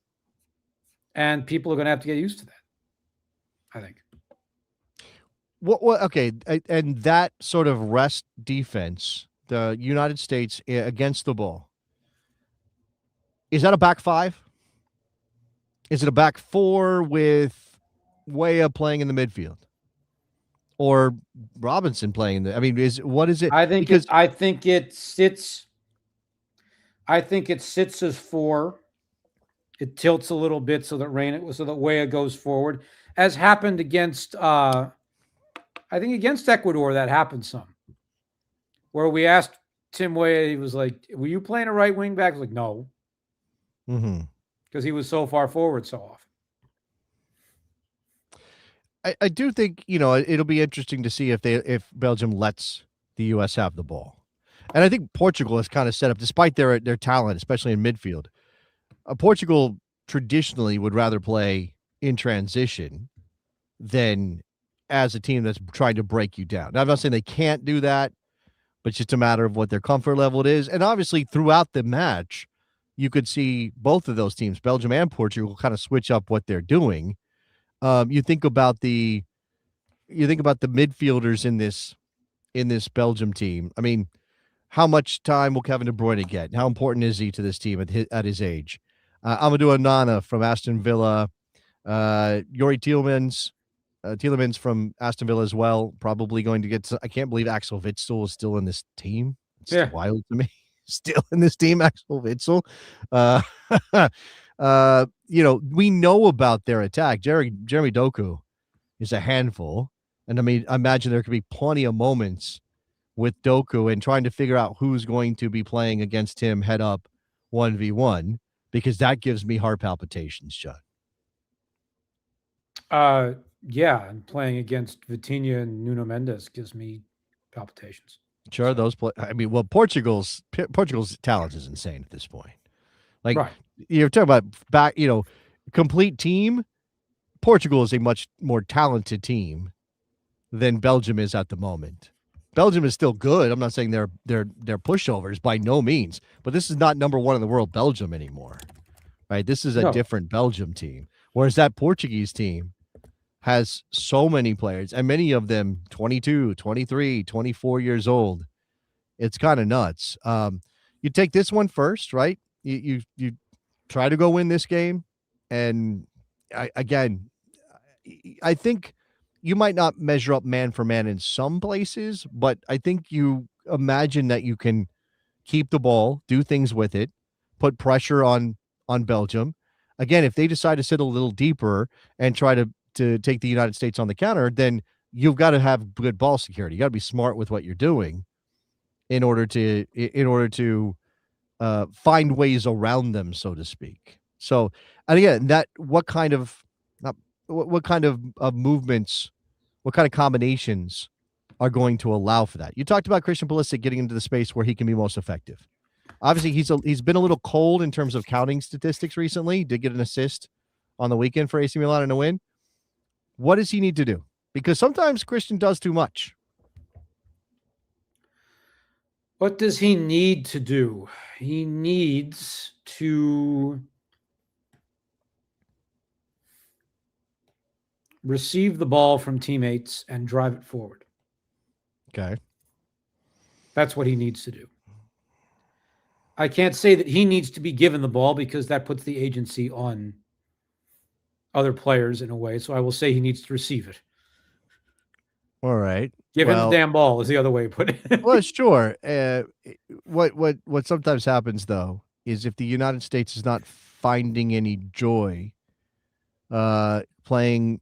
And people are going to have to get used to that, I think. Okay, and that sort of rest defense, the United States against the ball, is that a back five? Is it a back four with Weah playing in the midfield, or Robinson playing in the? I mean, what is it? I think it sits as four. It tilts a little bit so that Weah goes forward, as happened against I think against Ecuador. That happened some, where we asked Tim Weah, he was like, "Were you playing a right wing back?" I was like, "No." Mm-hmm. Because he was so far forward so often. I do think, it'll be interesting to see if Belgium lets the U.S. have the ball. And I think Portugal has kind of set up, despite their talent, especially in midfield. Portugal traditionally would rather play in transition than as a team that's trying to break you down. Now, I'm not saying they can't do that, but it's just a matter of what their comfort level it is. And obviously, throughout the match, you could see both of those teams, Belgium and Portugal, kind of switch up what they're doing. You think about the midfielders in this Belgium team. I mean, how much time will Kevin De Bruyne get? How important is he to this team at his age? Amadou Onana from Aston Villa, Yuri Tielemans from Aston Villa as well. Probably going to get. I can't believe Axel Witsel is still in this team. It's wild to me. Still in this team, Axel Witsel. we know about their attack. Jeremy Doku is a handful. And I mean, I imagine there could be plenty of moments with Doku and trying to figure out who's going to be playing against him head up 1v1, because that gives me heart palpitations, John. Yeah, and playing against Vitinha and Nuno Mendes gives me palpitations. Sure, I mean, well, Portugal's talent is insane at this point. Like, right. You're talking about complete team. Portugal is a much more talented team than Belgium is at the moment. Belgium is still good. I'm not saying they're pushovers by no means, but this is not number one in the world Belgium anymore, right? This is a different Belgium team. Whereas that Portuguese team has so many players, and many of them 22, 23, 24 years old. It's kind of nuts. You take this one first, right? You try to go win this game, and I think you might not measure up man for man in some places, but I think you imagine that you can keep the ball, do things with it, put pressure on Belgium. Again, if they decide to sit a little deeper and try to take the United States on the counter, then you've got to have good ball security. You got to be smart with what you're doing in order to find ways around them, so to speak. So, and again, what kind of movements, what kind of combinations are going to allow for that? You talked about Christian Pulisic getting into the space where he can be most effective. Obviously, he's been a little cold in terms of counting statistics recently. He did get an assist on the weekend for AC Milan in a win. What does he need to do? Because sometimes Christian does too much. What does he need to do? He needs to receive the ball from teammates and drive it forward. Okay. That's what he needs to do. I can't say that he needs to be given the ball because that puts the agency on other players in a way. So I will say he needs to receive it. All right. Give him the damn ball is the other way to put it. Well, sure. What sometimes happens, though, is if the United States is not finding any joy playing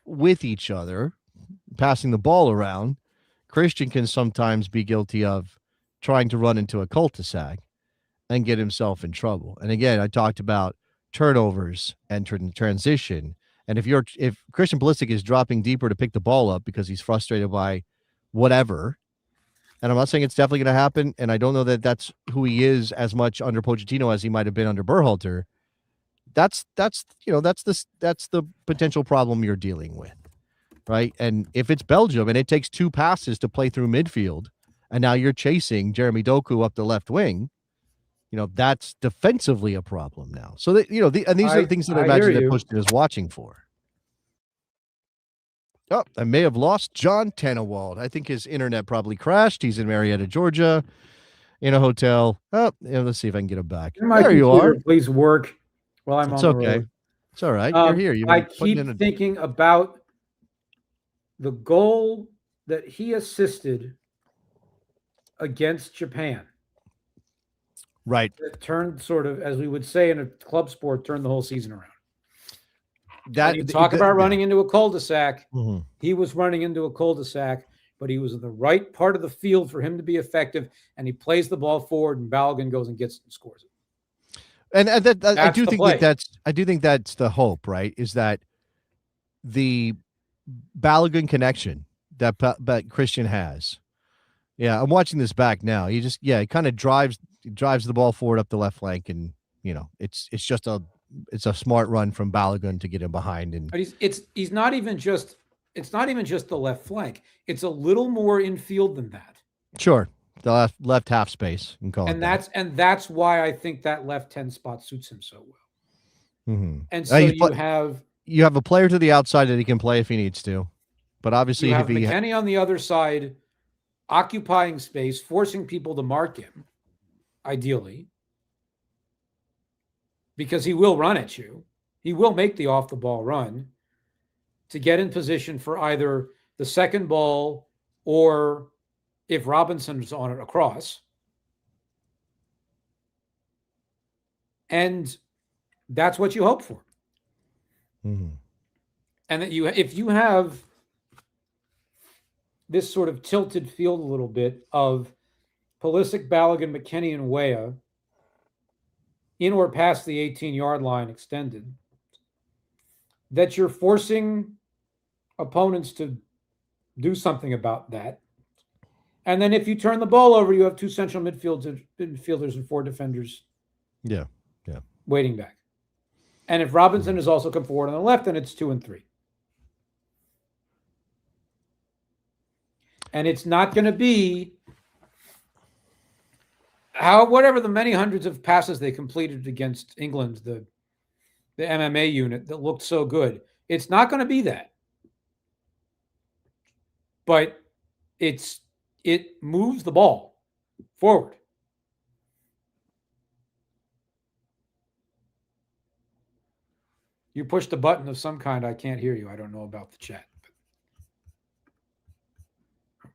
with each other, passing the ball around, Christian can sometimes be guilty of trying to run into a cul-de-sac and get himself in trouble. And again, I talked about turnovers and transition. And if Christian Pulisic is dropping deeper to pick the ball up because he's frustrated by whatever, and I'm not saying it's definitely going to happen, and I don't know that that's who he is as much under Pochettino as he might have been under Berhalter. That's the potential problem you're dealing with, right? And if it's Belgium and it takes two passes to play through midfield, and now you're chasing Jeremy Doku up the left wing, that's defensively a problem now. So that, and these are the things that I imagine that Pochettino is watching for. Oh, I may have lost John Tannewald. I think his internet probably crashed. He's in Marietta, Georgia, in a hotel. Oh, let's see if I can get him back. There you are. Please work while I'm on the road. It's all right. You're here. I keep thinking about the goal that he assisted against Japan. Right. It turned sort of, as we would say in a club sport, turned the whole season around. When you talk about running into a cul-de-sac, he was running into a cul-de-sac, but he was in the right part of the field for him to be effective, and he plays the ball forward, and Balogun goes and gets it and scores it. And I do think that's the hope, right? Is that the Balogun connection that Christian has. Yeah, I'm watching this back now. He kind of drives the ball forward up the left flank, and it's a smart run from Balogun to get him behind. And it's not even just the left flank. It's a little more infield than that. Sure, the left half space. And that's why I think that left 10 spot suits him so well. Mm-hmm. And so you have a player to the outside that he can play if he needs to, but obviously you have McKennie on the other side, occupying space, forcing people to mark him, ideally, because he will run at you. He will make the off the ball run to get in position for either the second ball or, if Robinson's on it, across. And That's what you hope for. Mm-hmm. And that if you have this sort of tilted field a little bit of Pulisic, Balogun, McKennie, and Weah in or past the 18-yard line extended, that you're forcing opponents to do something about that. And then if you turn the ball over, you have two central midfielders and four defenders. Yeah. Waiting back. And if Robinson has also come forward on the left, then it's 2 and 3. And it's not going to be whatever the many hundreds of passes they completed against England, the MMA unit that looked so good. It's not going to be that. But it moves the ball forward. You pushed a button of some kind. I can't hear you. I don't know about the chat. Okay.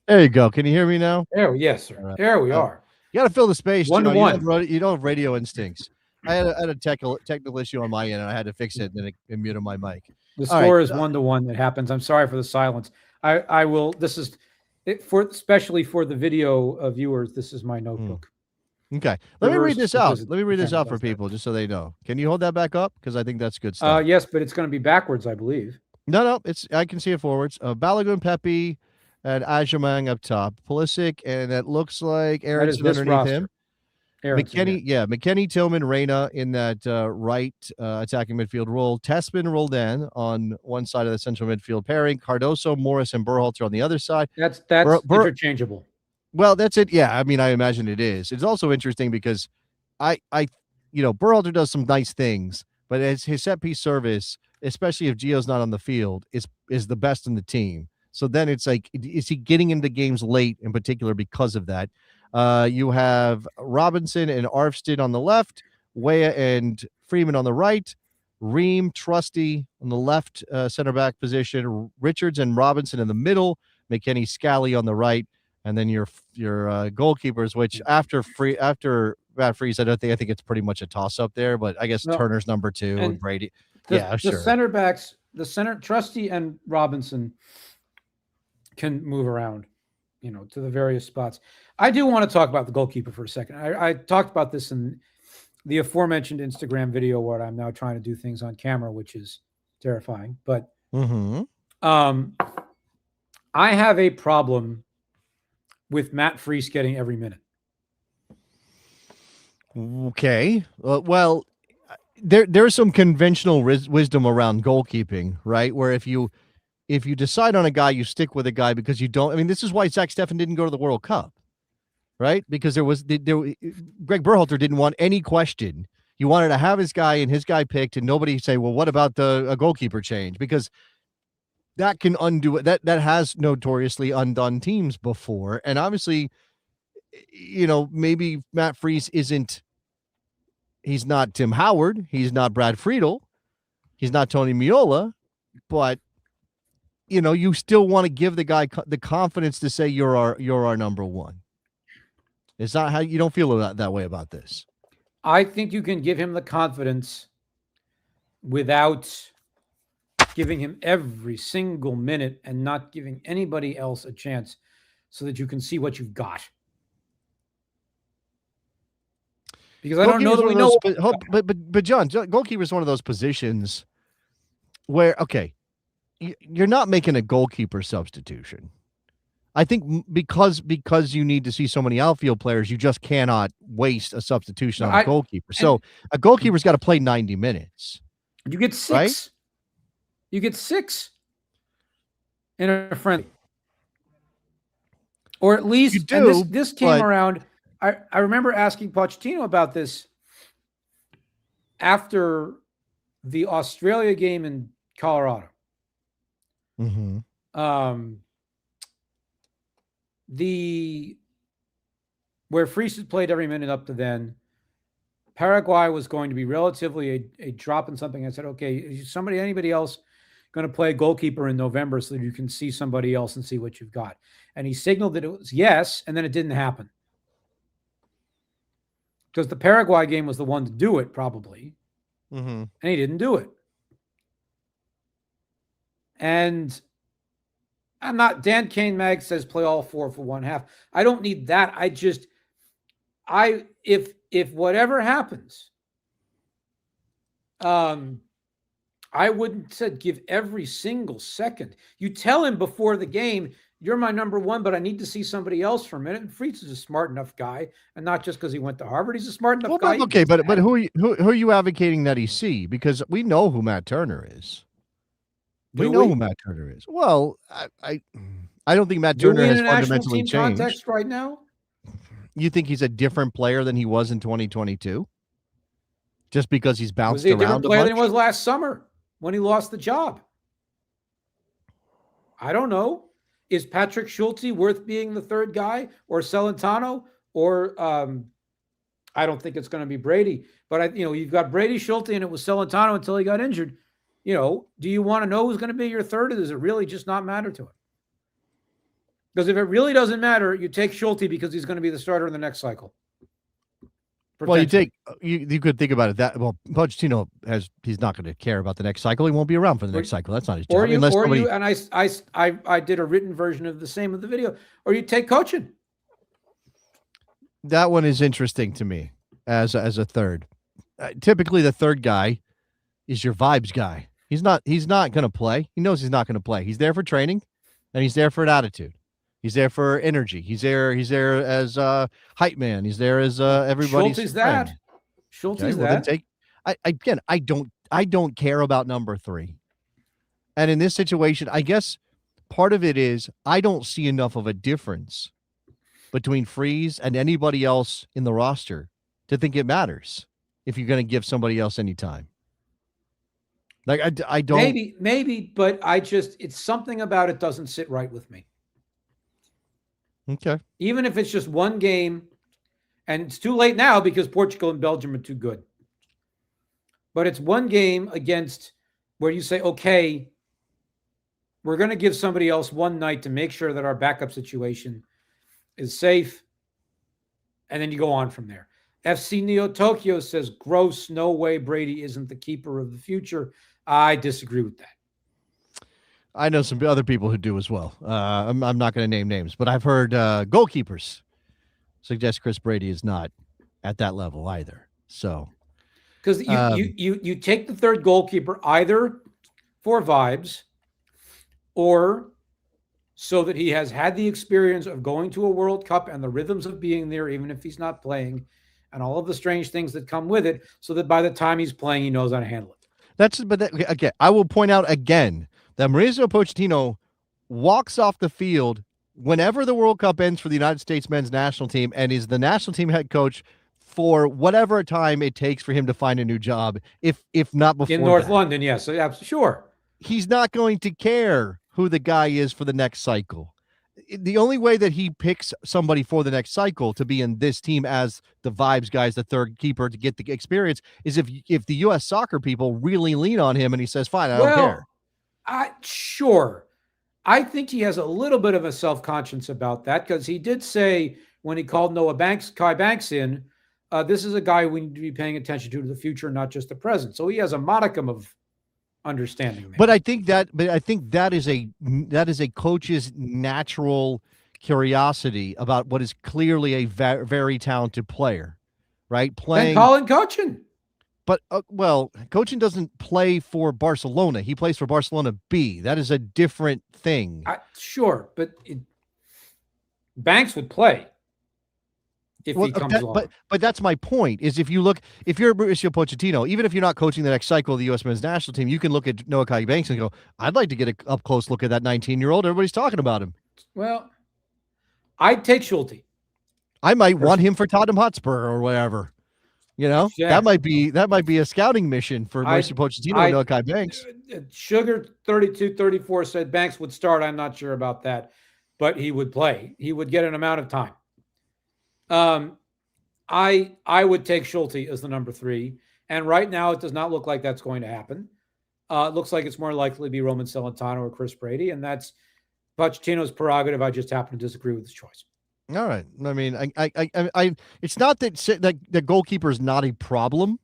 There you go. Can you hear me now? Yes, sir. Right. There we are. You got to fill the space. 1-1. You don't have radio instincts. I had a technical issue on my end, and I had to fix it, and it muted my mic. The score is 1-1. It happens. I'm sorry for the silence. I will. This is it especially for the video viewers. This is my notebook. Okay. Let me read this out. Let me read this out for people just so they know. Can you hold that back up? Because I think that's good stuff. Yes, but it's going to be backwards, I believe. No. I can see it forwards. Balogun, Pepe, and Ajamang up top. Pulisic, and it looks like Aronson underneath him. McKennie, McKennie, Tillman, Reyna in that right attacking midfield role. Tessman, Roldan on one side of the central midfield pairing. Cardoso, Morris, and Berhalter on the other side. That's interchangeable. Well, that's it. Yeah, I mean, I imagine it is. It's also interesting because Berhalter does some nice things, but his set piece service, especially if Gio's not on the field, is the best in the team. So then it's like, is he getting into games late in particular because of that? You have Robinson and Arfstead on the left, Weah and Freeman on the right, Ream, Trusty on the left center back position, Richards and Robinson in the middle, McKennie, Scally on the right, and then your goalkeepers, which after Matt Freese, I think it's pretty much a toss up there, but I guess Turner's number 2 and Brady. The center backs, Trusty and Robinson can move around, to the various spots. I do want to talk about the goalkeeper for a second. I talked about this in the aforementioned Instagram video where I'm now trying to do things on camera, which is terrifying. But I have a problem with Matt Freese getting every minute. Okay. Well, there's some conventional wisdom around goalkeeping, right? Where if you decide on a guy, you stick with a guy because you don't. I mean, this is why Zach Steffen didn't go to the World Cup, right? Because Greg Berhalter didn't want any question. He wanted to have his guy and his guy picked, and nobody say, well, what about a goalkeeper change? Because that can undo it. That has notoriously undone teams before. And obviously, maybe Matt Freese he's not Tim Howard. He's not Brad Friedel. He's not Tony Meola, but you still want to give the guy the confidence to say you're our number one. It's not how you don't feel that way about this. I think you can give him the confidence without giving him every single minute and not giving anybody else a chance so that you can see what you've got. Because I don't know that we know. But John, goalkeeper is one of those positions where, okay, you're not making a goalkeeper substitution. I think because you need to see so many outfield players, you just cannot waste a substitution on a goalkeeper. So a goalkeeper's got to play 90 minutes. You get 6. Right? You get 6 in a friendly. Or at least, you do, and this came around. I remember asking Pochettino about this after the Australia game in Colorado. Mm-hmm. Where Freese had played every minute up to then, Paraguay was going to be relatively a drop in something. I said, okay, anybody else going to play goalkeeper in November so that you can see somebody else and see what you've got. And he signaled that it was yes, and then it didn't happen. Because the Paraguay game was the one to do it, probably. And he didn't do it. And I'm not, Dan Kane Mag says play all 4 for one half. I don't need that. If whatever happens, I wouldn't say give every single second. You tell him before the game, you're my number one, but I need to see somebody else for a minute. And Fried's is a smart enough guy, and not just because he went to Harvard. He's a smart enough guy. Okay, but who are you advocating that he see? Because we know who Matt Turner is. We know who Matt Turner is. Well, I don't think Matt Turner has fundamentally changed. Context right now? You think he's a different player than he was in 2022? Just because he's bounced around a different player than he was last summer when he lost the job? I don't know. Is Patrick Schulte worth being the third guy, or Celentano, or I don't think it's going to be Brady. But you've got Brady, Schulte, and it was Celentano until he got injured. Do you want to know who's going to be your third, or does it really just not matter to him? Because if it really doesn't matter, you take Schulte because he's going to be the starter in the next cycle. Well, you could think about it that Pochettino he's not going to care about the next cycle. He won't be around for the next cycle. That's not his job. I did a written version of the same of the video. Or you take coaching. That one is interesting to me as a third. Typically, the third guy is your vibes guy. He's not going to play. He knows he's not going to play. He's there for training, and he's there for an attitude. He's there for energy. He's there as a hype man. He's there as everybody's Schulte's friend. that. Schulte's that. I don't care about number 3. And in this situation, I guess part of it is I don't see enough of a difference between Freeze and anybody else in the roster to think it matters if you're going to give somebody else any time. Like I don't. Maybe, but it's something about it doesn't sit right with me. Okay. Even if it's just one game, and it's too late now because Portugal and Belgium are too good. But it's one game against where you say, okay, we're going to give somebody else one night to make sure that our backup situation is safe. And then you go on from there. FC Neo Tokyo says, gross, no way Brady isn't the keeper of the future. I disagree with that. I know some other people who do as well. I'm not going to name names, but I've heard goalkeepers suggest Chris Brady is not at that level either. So, because you take the third goalkeeper either for vibes or so that he has had the experience of going to a World Cup and the rhythms of being there, even if he's not playing, and all of the strange things that come with it, so that by the time he's playing, he knows how to handle it. Again, I will point out again that Mauricio Pochettino walks off the field whenever the World Cup ends for the United States men's national team and is the national team head coach for whatever time it takes for him to find a new job, if not before. In North London, yes. Yeah, sure. He's not going to care who the guy is for the next cycle. The only way that he picks somebody for the next cycle to be in this team as the vibes guys, the third keeper, to get the experience is if the U.S. soccer people really lean on him and he says, fine, I don't care. Sure. I think he has a little bit of a self-conscience about that, because he did say when he called Kai Banks in, this is a guy we need to be paying attention to the future, not just the present. So he has a modicum of understanding. Maybe. But I think that is a coach's natural curiosity about what is clearly a very talented player, right? Playing. And Colin coaching. But, coaching doesn't play for Barcelona. He plays for Barcelona B. That is a different thing. Sure, but Banks would play if he comes along. But that's my point, is if you're Mauricio Pochettino, even if you're not coaching the next cycle of the U.S. men's national team, you can look at Noah Kai Banks and go, I'd like to get an up-close look at that 19-year-old. Everybody's talking about him. Well, I'd take Schulte. I might want him for Tottenham Hotspur or whatever. That might be a scouting mission for Mauricio Pochettino and Noah Kai Banks. Sugar 3234 said Banks would start. I'm not sure about that, but he would play. He would get an amount of time. I would take Schulte as the number 3, and right now it does not look like that's going to happen. It looks like it's more likely to be Roman Celentano or Chris Brady, and that's Pochettino's prerogative. I just happen to disagree with his choice. All right. I mean, it's not that the goalkeeper is not a problem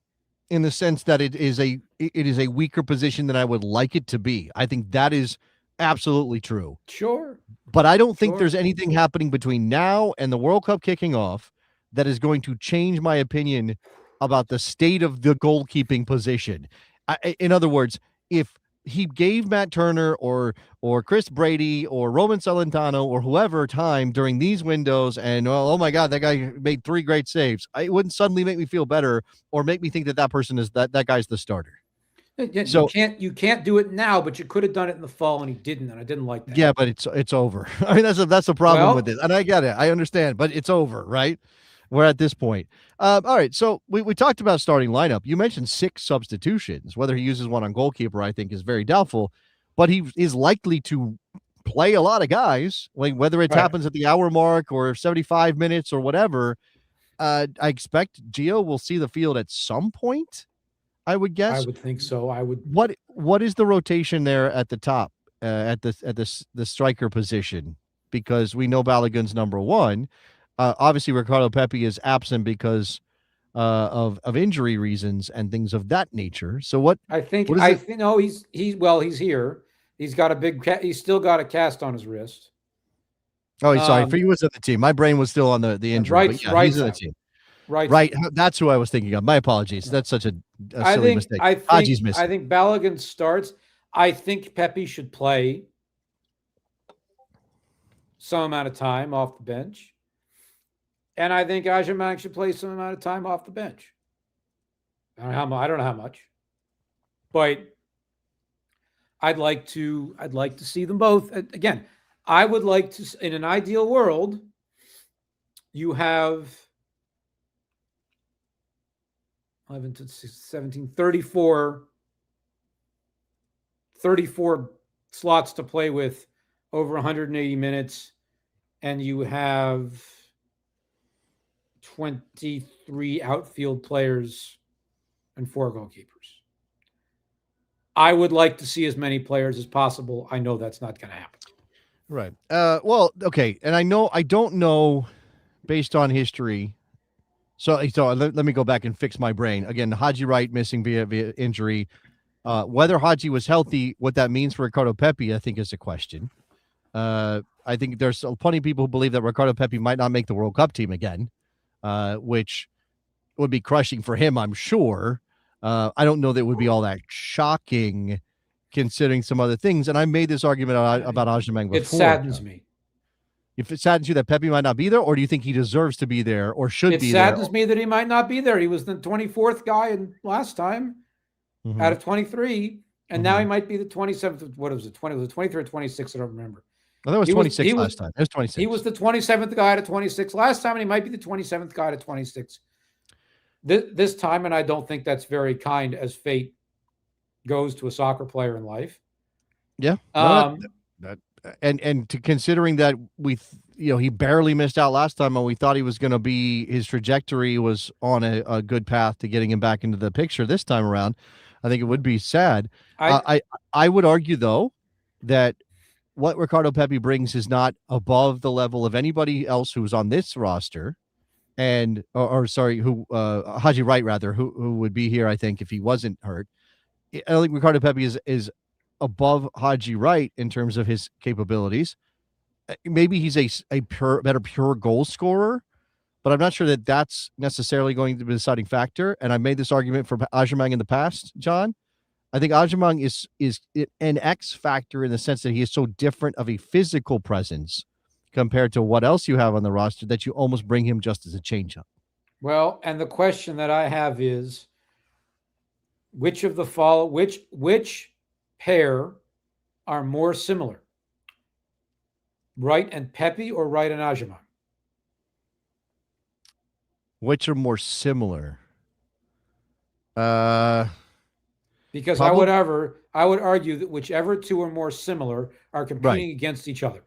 in the sense that it is a weaker position than I would like it to be. I think that is absolutely true. Sure. But I don't think there's anything happening between now and the World Cup kicking off that is going to change my opinion about the state of the goalkeeping position. In other words, if he gave Matt Turner or Chris Brady or Roman Celentano or whoever time during these windows and, well, oh my God, that guy made 3 great saves, it wouldn't suddenly make me feel better or make me think that person is that guy's the starter. So you can't do it now, but you could have done it in the fall, and he didn't, and I didn't like that. Yeah, but it's over. I mean, that's a problem with it, and I get it, I understand, but it's over, right? We're at this point. All right, so we talked about starting lineup. You mentioned 6 substitutions. Whether he uses one on goalkeeper, I think, is very doubtful, but he is likely to play a lot of guys, like whether it happens at the hour mark or 75 minutes or whatever. I expect Gio will see the field at some point. I would guess. I would think so. What is the rotation there at the top, at the striker position? Because we know Balogun's number 1. Obviously, Ricardo Pepi is absent because of injury reasons and things of that nature. So what? I think no, he's here. He's got a big. He's still got a cast on his wrist. Oh, sorry. For you was at the team. My brain was still on the injury. He's in the team. Right. That's who I was thinking of. My apologies. That's such a silly mistake. I think Balogun starts. I think Pepi should play some amount of time off the bench. And I think Aubameyang should play some amount of time off the bench. I don't know how much. But I'd like to see them both. Again, I would like to, in an ideal world, you have 11 to 17, 34 slots to play with over 180 minutes, and you have 23 outfield players and 4 goalkeepers. I would like to see as many players as possible. I know that's not going to happen. Right. Well, okay. And I don't know based on history. So let me go back and fix my brain. Again, Haji Wright missing via injury. Whether Haji was healthy, what that means for Ricardo Pepi, I think is a question. I think there's plenty of people who believe that Ricardo Pepi might not make the World Cup team again, which would be crushing for him, I'm sure. I don't know that it would be all that shocking considering some other things. And I made this argument about Aubameyang before. It saddens me. If it saddens you that Pepi might not be there, or do you think he deserves to be there or should be there? It saddens me that he might not be there. He was the 24th guy last time out of 23, and now he might be the 27th. What was it? Was it 23 or 26? I don't remember. Well, that was 26 last time. It was 26. He was the 27th guy to 26 last time, and he might be the 27th guy to 26 this time. And I don't think that's very kind as fate goes to a soccer player in life. Yeah. And to considering that he barely missed out last time, and we thought he was going to be, his trajectory was on a good path to getting him back into the picture this time around. I think it would be sad. I would argue though that what Ricardo Pepi brings is not above the level of anybody else who's on this roster, and Haji Wright rather, who would be here, I think, if he wasn't hurt. I don't think Ricardo Pepi is above Haji Wright in terms of his capabilities. Maybe he's a better pure goal scorer, but I'm not sure that that's necessarily going to be the deciding factor. And I made this argument for Aubameyang in the past, John. I think Aubameyang is an X factor in the sense that he is so different of a physical presence compared to what else you have on the roster that you almost bring him just as a change-up. Well, and the question that I have is, which pair are more similar? Wright and Pepi or Wright and Aubameyang? Which are more similar? Because I would argue that whichever two are more similar are competing against each other.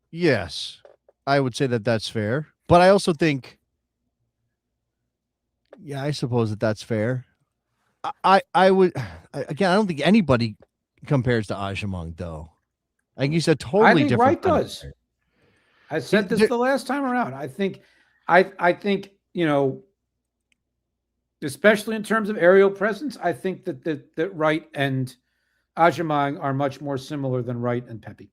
Yes, I would say that that's fair. But I also think, I suppose that's fair. I would again. I don't think anybody compares to Ajamong though. I think he's a I totally think different. Wright does. player. I said this there- the last time around. I think, especially in terms of aerial presence, I think that Wright and Ajamang are much more similar than Wright and Pepe.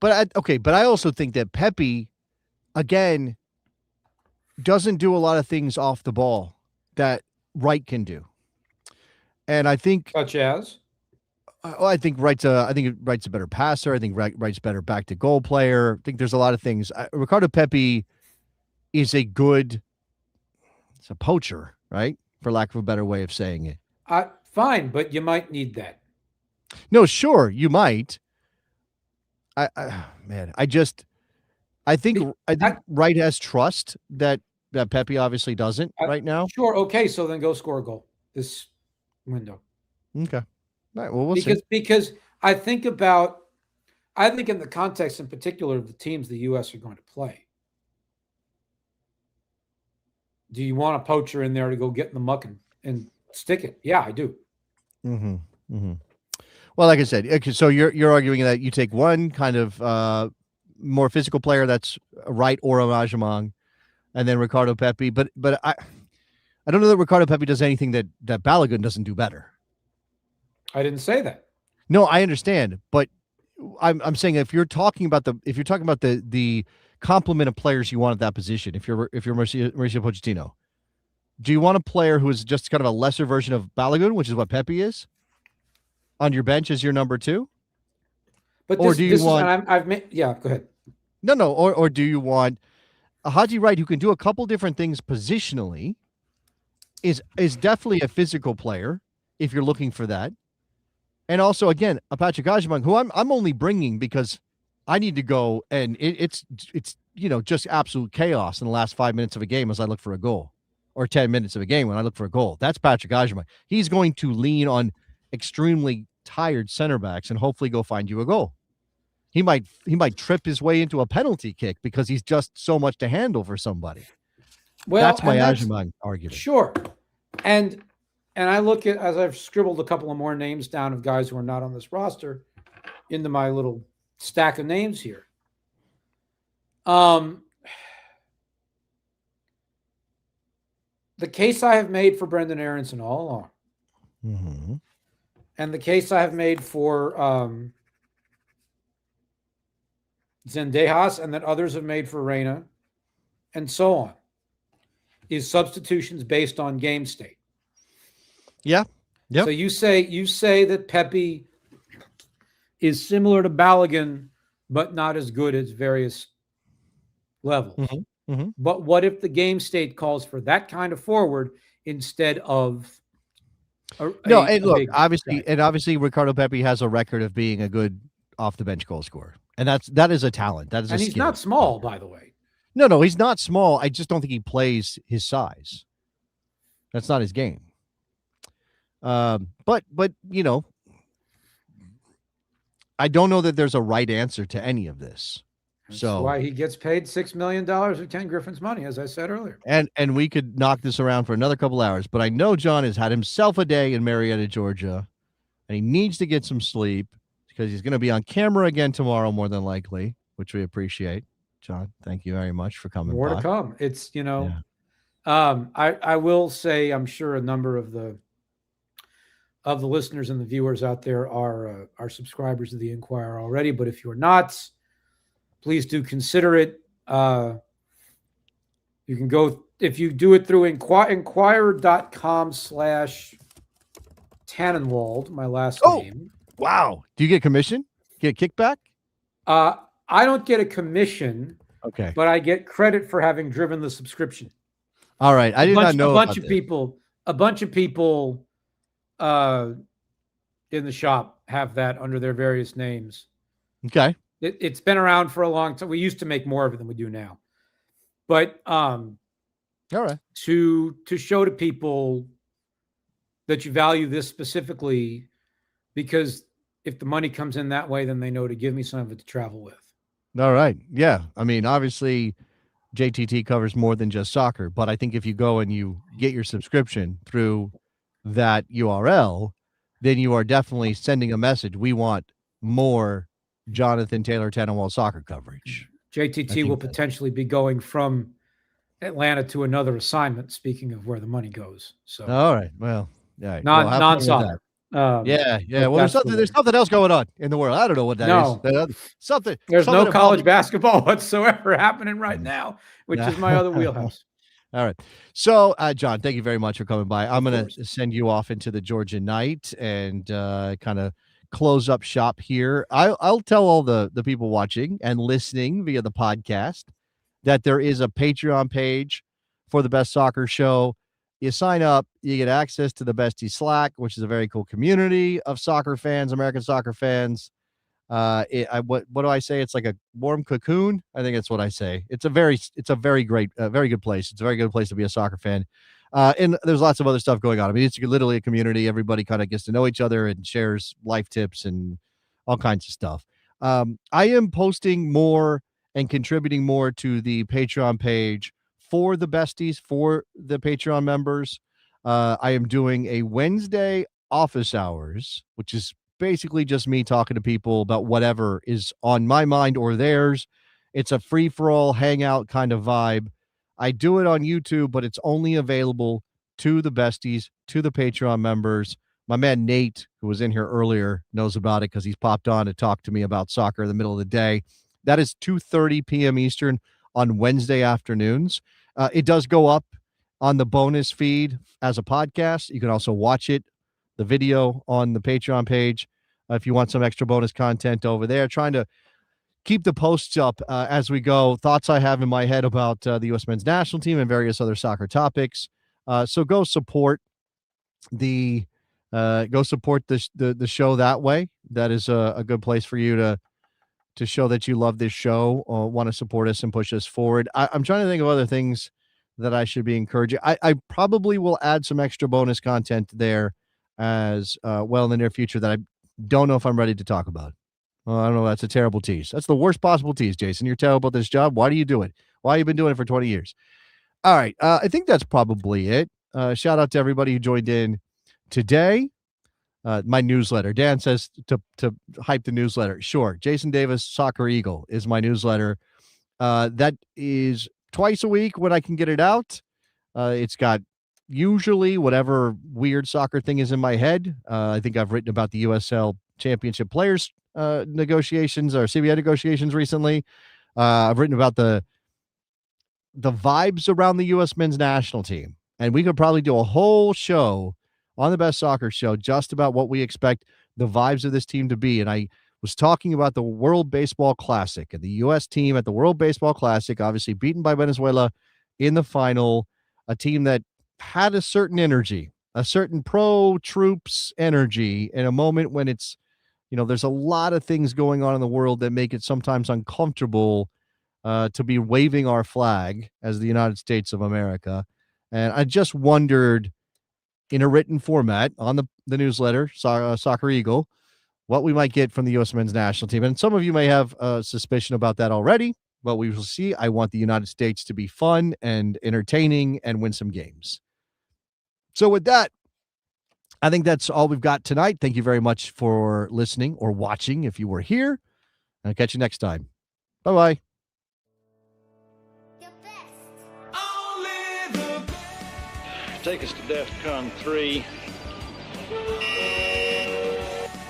But I also think that Pepe, again, doesn't do a lot of things off the ball that Wright can do, and I think Such as? I think Wright's a better passer. I think Wright's better back to goal player. I think there's a lot of things. Ricardo Pepi is a poacher, right? For lack of a better way of saying it. Fine, but you might need that. No, sure, you might. I think Wright has trust that Pepe obviously doesn't right now. Sure, okay, so then go score a goal this window. Okay. All right, well, we'll see. Because I think in the context in particular of the teams the U.S. are going to play, do you want a poacher in there to go get in the muck and stick it? Yeah, I do. Mm-hmm. Mm-hmm. Well, like I said, okay, so you're arguing that you take one kind of more physical player that's Wright or Amajamong, and then Ricardo Pepi. But I don't know that Ricardo Pepi does anything that Balogun doesn't do better. I didn't say that. No, I understand, but I'm saying if you're talking about the complement of players you want at that position, if you're Mauricio Pochettino, do you want a player who is just kind of a lesser version of Balogun, which is what Pepe is, on your bench as your number two? But or do you want? Yeah, go ahead. No. Or do you want a Haji Wright who can do a couple different things positionally? Is definitely a physical player if you're looking for that. And also, again, a Patrick Ajamang, who I'm only bringing because I need to go, and it's just absolute chaos in the last 5 minutes of a game as I look for a goal, or 10 minutes of a game when I look for a goal. That's Patrick Ajamang. He's going to lean on extremely tired center backs and hopefully go find you a goal. He might trip his way into a penalty kick because he's just so much to handle for somebody. Well, that's my Ajamang argument. Sure, and I look at, as I've scribbled a couple of more names down of guys who are not on this roster into my little stack of names here. The case I have made for Brendan Aronson all along, mm-hmm. and the case I have made for Zendejas, and that others have made for Reyna, and so on, is substitutions based on game state. Yeah. Yep. So you say that Pepe is similar to Balogun, but not as good as various levels. Mm-hmm. Mm-hmm. But what if the game state calls for that kind of forward instead of obviously Ricardo Pepi has a record of being a good off the bench goal scorer, and that is a talent. That is, and a he's skill. Not small, by the way. No, he's not small. I just don't think he plays his size. That's not his game. But I don't know that there's a right answer to any of this. That's so why he gets paid $6 million of Ken Griffin's money, as I said earlier. And we could knock this around for another couple hours, but I know John has had himself a day in Marietta, Georgia, and he needs to get some sleep because he's going to be on camera again tomorrow, more than likely, which we appreciate. John, thank you very much for coming. More to come. It's, I will say, I'm sure a number of the listeners and the viewers out there are subscribers of the Inquirer already, but if you're not, please do consider it. You can go, if you do it through inquirer.com/Tannenwald, my last name. Wow. Do you get commission? Get a kickback? I don't get a commission. Okay. But I get credit for having driven the subscription. All right. I did not know. A bunch of people in the shop have that under their various names. Okay. It's been around for a long time. We used to make more of it than we do now. But all right. To show to people that you value this specifically, because if the money comes in that way, then they know to give me some of it to travel with. All right. Yeah. I mean, obviously, JTT covers more than just soccer. But I think if you go and you get your subscription through that URL, then you are definitely sending a message. We want more Jonathan Taylor Tannenwald soccer coverage. JTT will potentially be going from Atlanta to another assignment. Speaking of where the money goes, so all right, well, all right, non-soccer. Yeah. Well, there's something else going on in the world. I don't know what that is. Something. There's no college basketball whatsoever happening right now, which is my other wheelhouse. All right. So, John, thank you very much for coming by. I'm going to send you off into the Georgia night and kind of close up shop here. I'll tell all the people watching and listening via the podcast that there is a Patreon page for the Best Soccer Show. You sign up, you get access to the Bestie Slack, which is a very cool community of soccer fans, American soccer fans. What do I say? It's like a warm cocoon. I think that's what I say. It's a very great, very good place. It's a very good place to be a soccer fan. And there's lots of other stuff going on. I mean, it's literally a community. Everybody kind of gets to know each other and shares life tips and all kinds of stuff. I am posting more and contributing more to the Patreon page for the besties, for the Patreon members. I am doing a Wednesday office hours, which is basically just me talking to people about whatever is on my mind or theirs. It's a free-for-all hangout kind of vibe. I do it on YouTube, but it's only available to the besties, to the Patreon members. My man Nate, who was in here earlier, knows about it because he's popped on to talk to me about soccer in the middle of the day. That is 2:30 p.m. Eastern on Wednesday afternoons. It does go up on the bonus feed as a podcast. You can also watch it, the video, on the Patreon page if you want some extra bonus content over there. Trying to keep the posts up as we go. Thoughts I have in my head about the U.S. men's national team and various other soccer topics. So go support the show that way. That is a good place for you to show that you love this show or want to support us and push us forward. I'm trying to think of other things that I should be encouraging. I probably will add some extra bonus content there as well in the near future that I don't know if I'm ready to talk about. Well, I don't know. That's a terrible tease. That's the worst possible tease, Jason. You're terrible at this job. Why do you do it? Why have you been doing it for 20 years? All right. I think that's probably it. Shout out to everybody who joined in today. My newsletter. Dan says to hype the newsletter. Sure. Jason Davis, Soccer Eagle, is my newsletter. That is twice a week when I can get it out. It's got usually whatever weird soccer thing is in my head. I think I've written about the USL Championship Players negotiations or CBA negotiations recently. I've written about the vibes around the U.S. men's national team. And we could probably do a whole show on the Best Soccer Show just about what we expect the vibes of this team to be. And I was talking about the World Baseball Classic and the U.S. team at the World Baseball Classic, obviously beaten by Venezuela in the final, a team that had a certain energy, a certain pro-troops energy in a moment when it's, there's a lot of things going on in the world that make it sometimes uncomfortable to be waving our flag as the United States of America. And I just wondered, in a written format on the newsletter, Soccer Eagle, what we might get from the U.S. men's national team. And some of you may have a suspicion about that already, but we will see. I want the United States to be fun and entertaining and win some games. So with that, I think that's all we've got tonight. Thank you very much for listening or watching if you were here. I'll catch you next time. Bye-bye. Take us to DEFCON 3.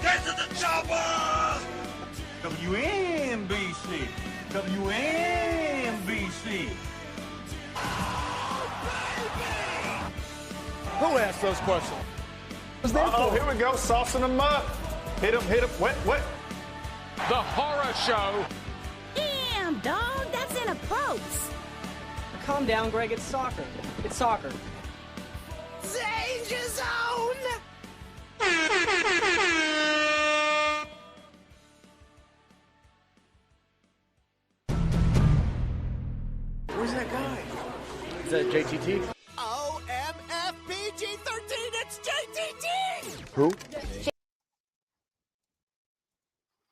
Get to the chopper! WNBC. WNBC. Who asked those questions? Oh, here we go. Saucing them up. Hit them. Wet. The horror show. Damn, dog, that's in a post. Calm down, Greg. It's soccer. It's soccer. Danger zone! Where's that guy? Is that JTT? OMFPG-13, it's JTT! Who?